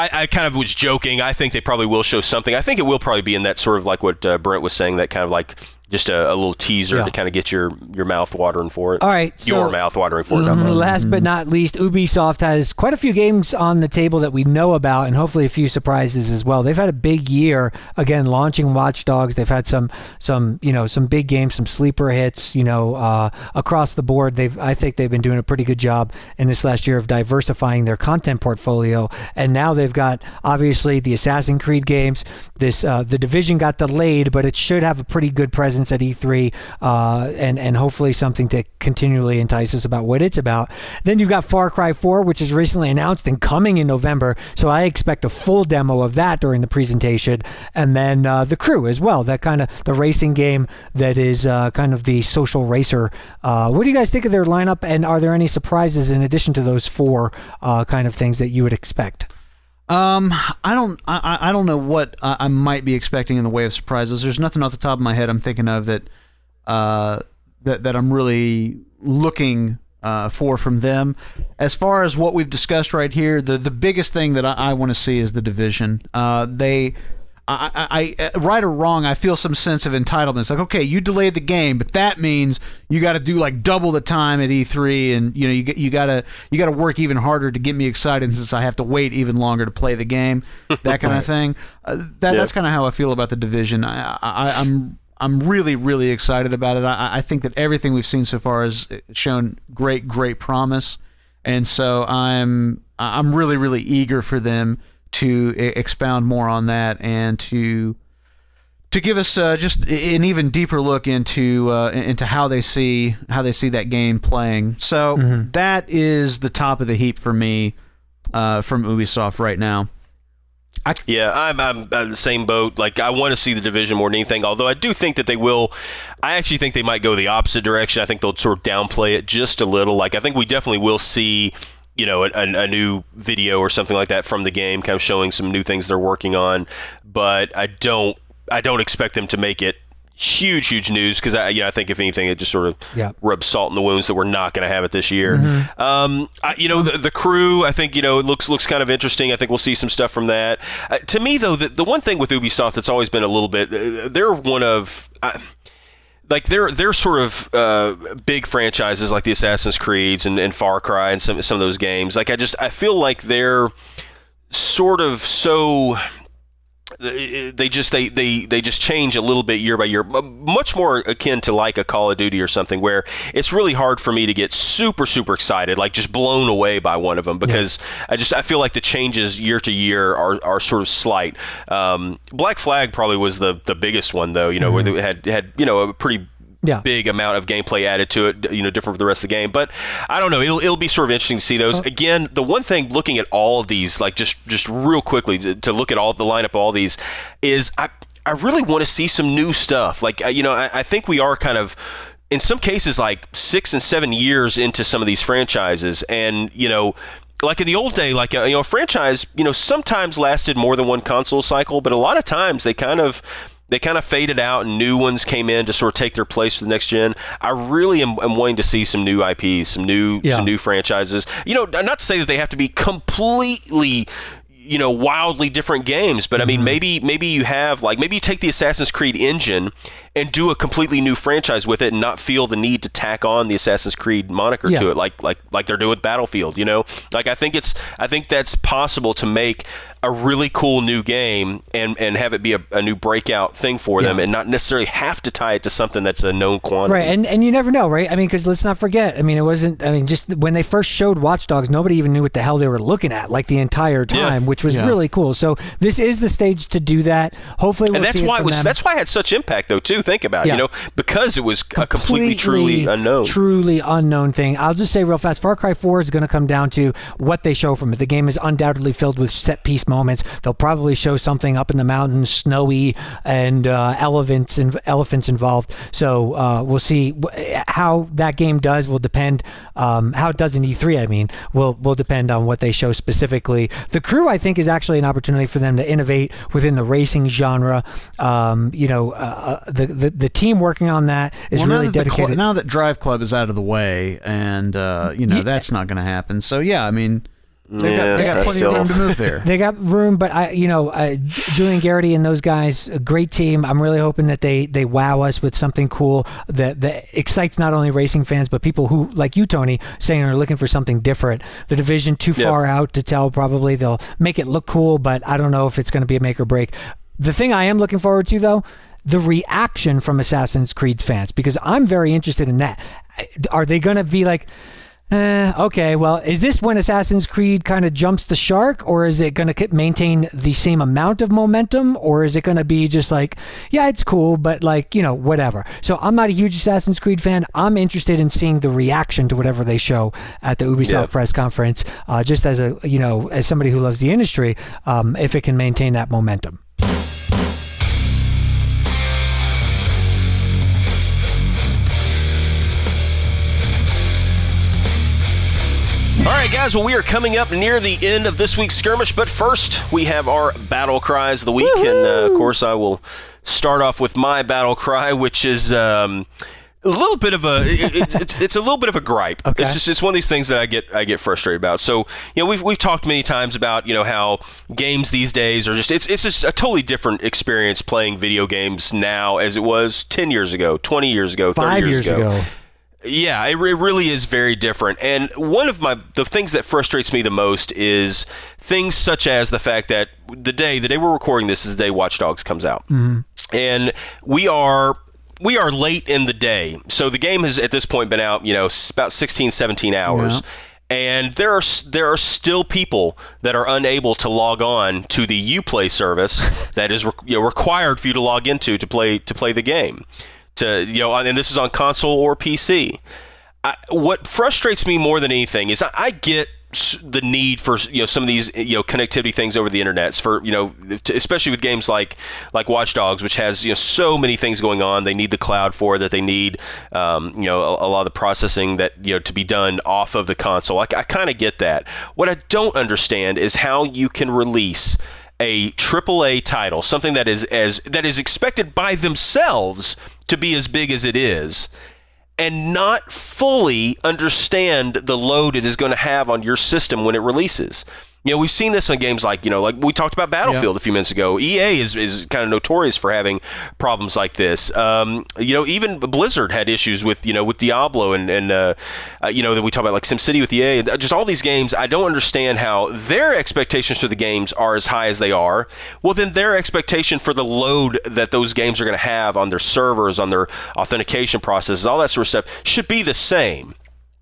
I kind of was joking. I think they probably will show something. I think it will probably be in that sort of like what Brent was saying, that kind of like just a little teaser to kind of get your mouth watering for it. All right. Your mouth watering for it. Last but not least, Ubisoft has quite a few games on the table that we know about, and hopefully a few surprises as well. They've had a big year, again, launching Watch Dogs. They've had some big games, some sleeper hits, across the board. I think they've been doing a pretty good job in this last year of diversifying their content portfolio. And now they've got, obviously, the Assassin's Creed games. The Division got delayed, but it should have a pretty good presence at E3, and hopefully something to continually entice us about what it's about. Then you've got Far Cry 4, which is recently announced and coming in November, so I expect a full demo of that during the presentation. And then The Crew as well, that kind of the racing game that is kind of the social racer. What do you guys think of their lineup, and are there any surprises in addition to those four kind of things that you would expect? I don't know what I might be expecting in the way of surprises. There's nothing off the top of my head I'm thinking of that I'm really looking for from them. As far as what we've discussed right here, the biggest thing that I want to see is The Division. I right or wrong, I feel some sense of entitlement. It's like, okay, you delayed the game, but that means you got to do like double the time at E3, and you got to work even harder to get me excited, since I have to wait even longer to play the game. That kind of thing. That's kind of how I feel about The Division. I'm really, really excited about it. I think that everything we've seen so far has shown great promise, and so I'm really, really eager for them to expound more on that, and to give us just an even deeper look into how they see that game playing. So that is the top of the heap for me from Ubisoft right now. I'm the same boat. Like, I want to see the Division more than anything, although I do think that they will. I actually think they might go the opposite direction. I think they'll sort of downplay it just a little. Like, I think we definitely will see, a new video or something like that from the game, kind of showing some new things they're working on. But I don't expect them to make it huge news, because I think if anything it just sort of rubs salt in the wounds that we're not going to have it this year. The crew, I think it looks kind of interesting. I think we'll see some stuff from that. To me though, the one thing with Ubisoft that's always been a little bit, they're one of they're sort of big franchises like the Assassin's Creeds and Far Cry and some of those games. Like, I feel like they're sort of so. They just change a little bit year by year, much more akin to like a Call of Duty or something, where it's really hard for me to get super excited, like just blown away by one of them, because I feel like the changes year to year are sort of slight. Black Flag probably was the biggest one though, where they had a pretty big amount of gameplay added to it, different from the rest of the game. But I don't know, it'll be sort of interesting to see those. Again, the one thing looking at all of these, like just real quickly to look at all the lineup of all these, is I really want to see some new stuff. Like, I think we are kind of, in some cases, like 6 and 7 years into some of these franchises, and like in the old day, like a franchise, sometimes lasted more than one console cycle, but a lot of times they kind of faded out and new ones came in to sort of take their place for the next gen. I really am wanting to see some new IPs, some new franchises. Not to say that they have to be completely, wildly different games, but I mean, maybe you have, like, maybe you take the Assassin's Creed engine and do a completely new franchise with it and not feel the need to tack on the Assassin's Creed moniker to it, like they're doing with Battlefield, Like, I think that's possible to make a really cool new game and have it be a new breakout thing for them, and not necessarily have to tie it to something that's a known quantity. Right, and you never know, right? I mean, because let's not forget, just when they first showed Watch Dogs, nobody even knew what the hell they were looking at, like, the entire time, which was really cool. So this is the stage to do that. Hopefully we'll see it from them. That's why it had such impact, though, too. Think about it, because it was a completely, truly unknown thing. I'll just say real fast, Far Cry 4 is going to come down to what they show from it. The game is undoubtedly filled with set-piece moments. They'll probably show something up in the mountains, snowy, and elephants involved. So we'll see how that game does. Will depend how it does in E3. I mean, will depend on what they show specifically. The crew, I think, is actually an opportunity for them to innovate within the racing genre. The team working on that is really dedicated. Now that Drive Club is out of the way, and that's not going to happen. So I mean, they got plenty of room to move there. They got room, but Julian Garrity and those guys, a great team. I'm really hoping that they wow us with something cool that excites not only racing fans but people who, like you, Tony, saying are looking for something different. The Division too far out to tell. Probably they'll make it look cool, but I don't know if it's going to be a make or break. The thing I am looking forward to, though, the reaction from Assassin's Creed fans, because I'm very interested in that. Are they going to be like, okay, well, is this when Assassin's Creed kind of jumps the shark, or is it going to maintain the same amount of momentum, or is it going to be just like, yeah, it's cool, but like, whatever. So I'm not a huge Assassin's Creed fan. I'm interested in seeing the reaction to whatever they show at the Ubisoft press conference, just as as somebody who loves the industry, if it can maintain that momentum. All right, guys, well, we are coming up near the end of this week's Skirmish, but first we have our Battle Cries of the week, and of course I will start off with my Battle Cry, which is a little bit of it's a little bit of a gripe. Okay. It's one of these things that I get frustrated about. So we've talked many times about how games these days are it's just a totally different experience playing video games now as it was 10 years ago, 20 years ago, 30 years ago. Yeah, it really is very different. And one of the things that frustrates me the most is things such as the fact that the day we're recording this is the day Watch Dogs comes out. Mm-hmm. And we are late in the day. So the game has at this point been out, about 16, 17 hours. Yeah. And there are still people that are unable to log on to the Uplay service that is required for you to log into to play the game. And this is on console or PC. What frustrates me more than anything is I get the need for some of these connectivity things over the internet for especially with games like Watch Dogs, which has so many things going on. They need the cloud for that. They need a lot of the processing that to be done off of the console. I kind of get that. What I don't understand is how you can release a AAA title, something that is expected by themselves to be as big as it is, and not fully understand the load it is going to have on your system when it releases. We've seen this on games like we talked about Battlefield a few minutes ago. EA is kind of notorious for having problems like this. Even Blizzard had issues with Diablo and that we talk about like SimCity with EA, and just all these games. I don't understand how their expectations for the games are as high as they are. Well, then their expectation for the load that those games are going to have on their servers, on their authentication processes, all that sort of stuff should be the same.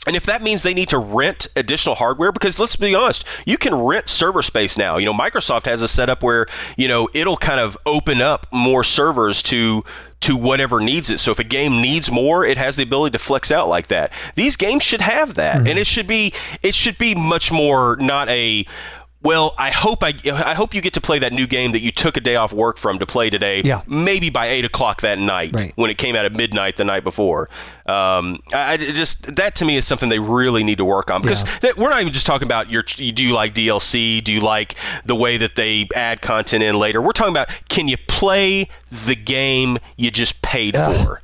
And if that means they need to rent additional hardware, because let's be honest, you can rent server space now. Microsoft has a setup where, it'll kind of open up more servers to whatever needs it. So if a game needs more, it has the ability to flex out like that. These games should have that. Mm-hmm. And it should be much more not a, well, I hope you get to play that new game that you took a day off work from to play today, maybe by 8 o'clock that night when it came out at midnight the night before. That to me is something they really need to work on, because we're not even just talking about do you like DLC? Do you like the way that they add content in later? We're talking about, can you play the game you just paid for?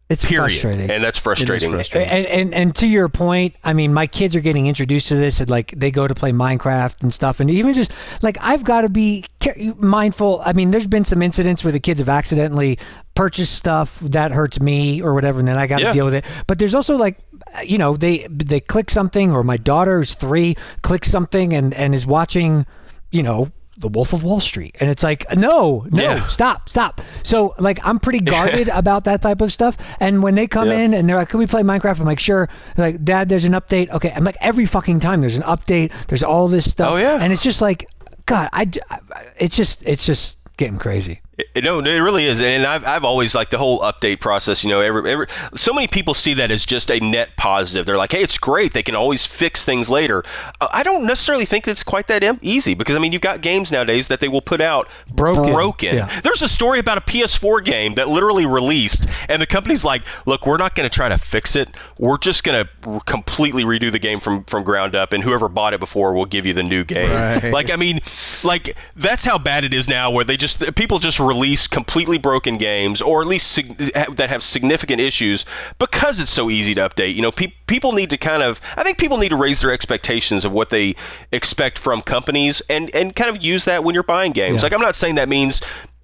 It's frustrating. And that's frustrating. And to your point, I mean, my kids are getting introduced to this, and like they go to play Minecraft and stuff, and even just like I've got to be mindful. I mean, there's been some incidents where the kids have accidentally purchased stuff that hurts me or whatever, and then I got to deal with it. But there's also like, they click something, or my daughter who's 3 clicks something and is watching, The Wolf of Wall Street, and it's like, no, stop. So like, I'm pretty guarded about that type of stuff. And when they come in and they're like, can we play Minecraft? I'm like, sure. They're like, Dad, there's an update. Okay. I'm like, every fucking time there's an update, there's all this stuff. And it's just like, God, it's just getting crazy. It really is, and I've always liked the whole update process. So many people see that as just a net positive. They're like, hey, it's great. They can always fix things later. I don't necessarily think it's quite that easy, because I mean, you've got games nowadays that they will put out broken. Yeah. There's a story about a PS4 game that literally released, and the company's like, look, we're not going to try to fix it. We're just going to completely redo the game from ground up, and whoever bought it before will give you the new game. Right. Like, I mean, like, that's how bad it is now, where people just release completely broken games, or at least that have significant issues, because it's so easy to update. People need to I think people need to raise their expectations of what they expect from companies, and kind of use that when you're buying games. Like, I'm not saying that means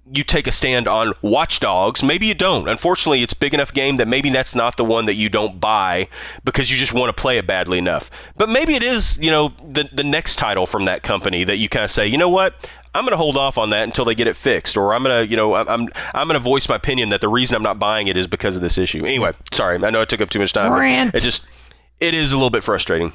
you take a stand on Watch Dogs. Maybe you don't. Unfortunately, it's a big enough game that maybe that's not the one that you don't buy because you just want to play it badly enough. But maybe it is, the next title from that company that you kind of say, you know what? I'm going to hold off on that until they get it fixed, or I'm going to, I'm going to voice my opinion that the reason I'm not buying it is because of this issue. Anyway, sorry, I know I took up too much time. But it is a little bit frustrating.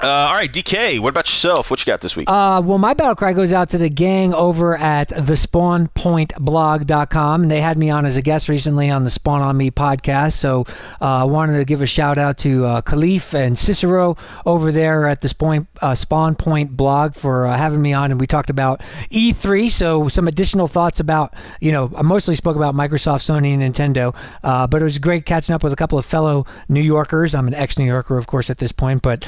All right, DK, what about yourself? What you got this week? Well, my battle cry goes out to the gang over at thespawnpointblog.com, and they had me on as a guest recently on the Spawn on Me podcast, so I wanted to give a shout out to Khalif and Cicero over there at the Spawn Point blog for having me on, and we talked about E3, so some additional thoughts about, I mostly spoke about Microsoft, Sony, and Nintendo, but it was great catching up with a couple of fellow New Yorkers. I'm an ex-New Yorker, of course, at this point, but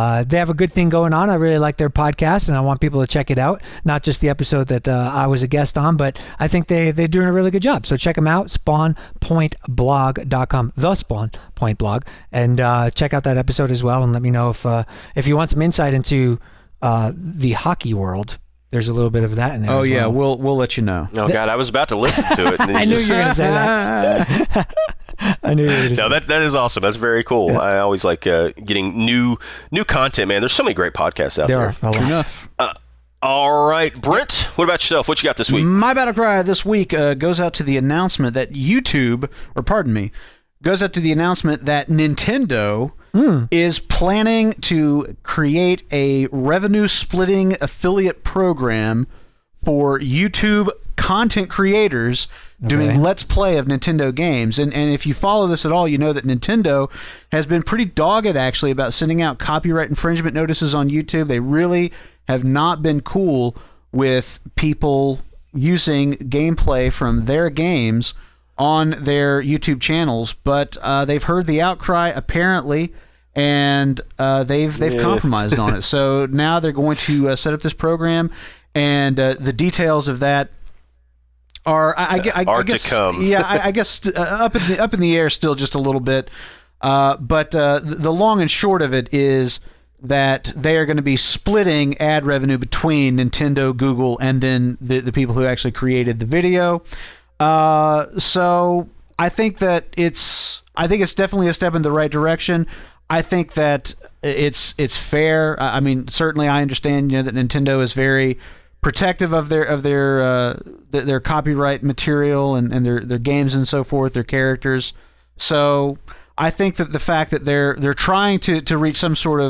they have a good thing going on. I really like their podcast, and I want people to check it out. Not just the episode that I was a guest on, but I think they're doing a really good job. So check them out, spawnpointblog.com, the Spawn Point blog, and check out that episode as well, and let me know if you want some insight into the hockey world. There's a little bit of that in there. Oh, as yeah, well. we'll let you know. Oh, God, I was about to listen to it. And I knew you were going to say that. I knew you were going to say that. That is awesome. That's very cool. Yeah. I always like getting new content, man. There's so many great podcasts out there. There are. Enough. All right, Brent, what about yourself? What you got this week? My battle cry this week goes out to the announcement that goes out to the announcement that Nintendo is planning to create a revenue-splitting affiliate program for YouTube content creators doing Let's Play of Nintendo games. And if you follow this at all, you know that Nintendo has been pretty dogged, actually, about sending out copyright infringement notices on YouTube. They really have not been cool with people using gameplay from their games on their YouTube channels. But they've heard the outcry, apparently, and they've compromised on it. So now they're going to set up this program, and the details of that are I guess to come. Yeah, I guess up in the air still just a little bit. But the long and short of it is that they are going to be splitting ad revenue between Nintendo, Google, and then the people who actually created the video. So I think that it's definitely a step in the right direction. I think that it's fair. I mean, certainly I understand, that Nintendo is very protective of their copyright material and their games and so forth, their characters. So I think that the fact that they're trying to reach some sort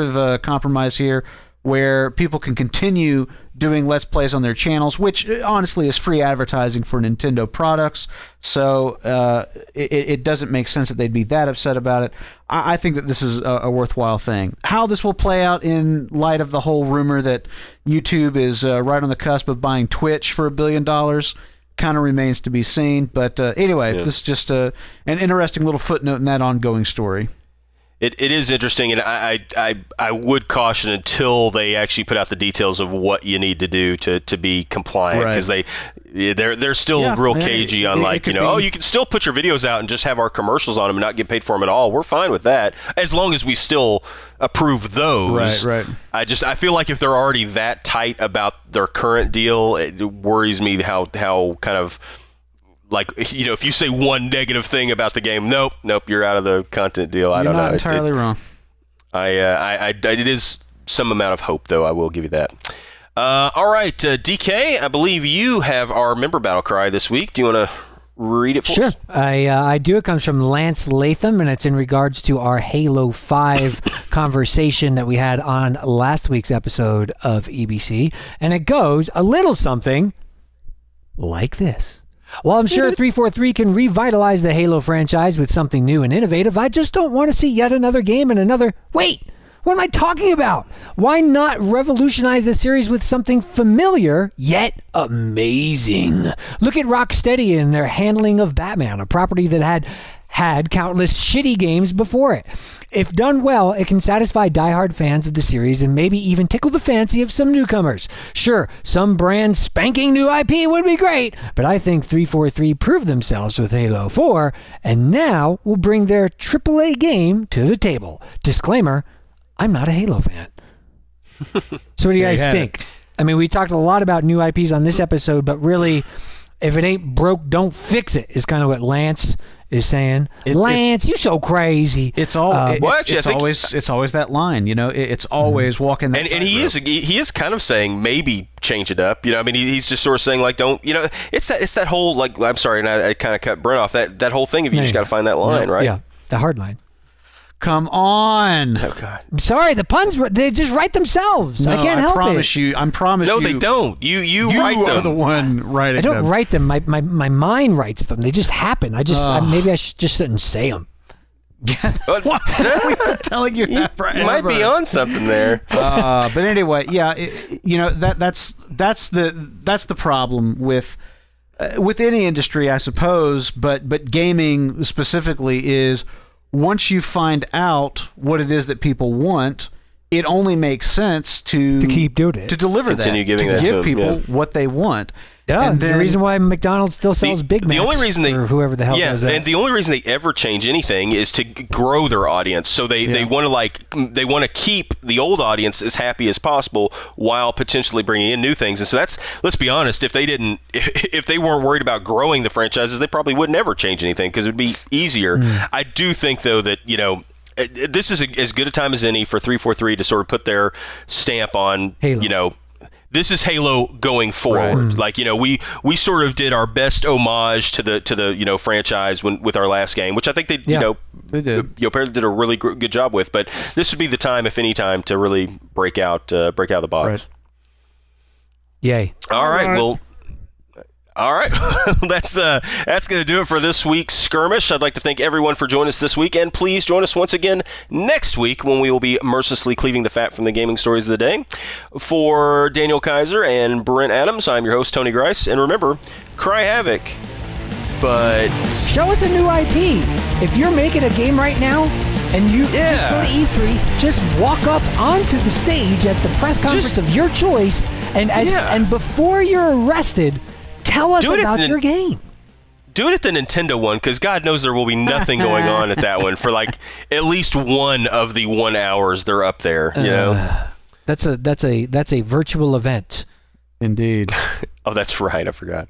of compromise here, where people can continue doing Let's Plays on their channels, which honestly is free advertising for Nintendo products. So it doesn't make sense that they'd be that upset about it. I think that this is a worthwhile thing. How this will play out in light of the whole rumor that YouTube is right on the cusp of buying Twitch for $1 billion kind of remains to be seen. But anyway, This is just an interesting little footnote in that ongoing story. It is interesting, and I would caution until they actually put out the details of what you need to do to be compliant, because they're still real cagey on you can still put your videos out and just have our commercials on them and not get paid for them at all. We're fine with that as long as we still approve those. Right. I feel like if they're already that tight about their current deal, it worries me how kind of. If you say one negative thing about the game, nope, you're out of the content deal. I don't know. You're not entirely wrong. It is some amount of hope, though. I will give you that. All right, DK, I believe you have our member battle cry this week. Do you want to read it for us? Sure. I do. It comes from Lance Latham, and it's in regards to our Halo 5 conversation that we had on last week's episode of EBC. And it goes a little something like this. While I'm sure 343 can revitalize the Halo franchise with something new and innovative, I just don't want to see yet another game and another... Wait! What am I talking about? Why not revolutionize the series with something familiar, yet amazing? Look at Rocksteady and their handling of Batman, a property that had countless shitty games before it. If done well, it can satisfy diehard fans of the series and maybe even tickle the fancy of some newcomers. Sure, some brand spanking new IP would be great, but I think 343 proved themselves with Halo 4, and now will bring their AAA game to the table. Disclaimer, I'm not a Halo fan. So what do you guys think? I mean, we talked a lot about new IPs on this episode, but really, if it ain't broke, don't fix it, is kind of what Lance is saying. Lance, you so crazy. It's always that line, it's always walking that. And he is kind of saying maybe change it up. I mean, he's just sort of saying don't. It's that whole I'm sorry, and I kind of cut Brent off that whole thing. If you just got to find that line, right? Yeah, the hard line. Come on. Oh, God. I'm sorry, the puns, they just write themselves. No, I can't help it. I promise you. No, they don't. You write them. You are the one writing them. I don't write them. My mind writes them. They just happen. Maybe I just shouldn't say them. Yeah. What? We've been telling you that forever. You might be on something there. But anyway, yeah, that's the problem with any industry, I suppose, but gaming specifically is, once you find out what it is that people want, it only makes sense to keep doing it, to deliver Continue giving to that give to people what they want. Yeah, and the reason why McDonald's still sells Big Macs. The only reason or whoever the hell does that. And the only reason they ever change anything is to grow their audience. So they want to keep the old audience as happy as possible while potentially bringing in new things. And so let's be honest, if they weren't worried about growing the franchises, they probably would never change anything because it would be easier. I do think though that this is as good a time as any for 343 to sort of put their stamp on Halo. This is Halo going forward. Right. We sort of did our best homage to the franchise with our last game, which I think they did. Apparently did a really good job with. But this would be the time, if any time, to really break out of the box. Right. Yay! All right. Well, All right, that's going to do it for this week's Skirmish. I'd like to thank everyone for joining us this week, and please join us once again next week when we will be mercilessly cleaving the fat from the gaming stories of the day. For Daniel Kaiser and Brent Adams, I'm your host, Tony Grice, and remember, cry havoc, but... Show us a new IP. If you're making a game right now, and you just go to E3, just walk up onto the stage at the press conference of your choice, and before you're arrested, tell us about your game. Do it at the Nintendo one, because God knows there will be nothing going on at that one for like at least one of the 1 hours they're up there. You know, that's a virtual event. Indeed. Oh, that's right. I forgot.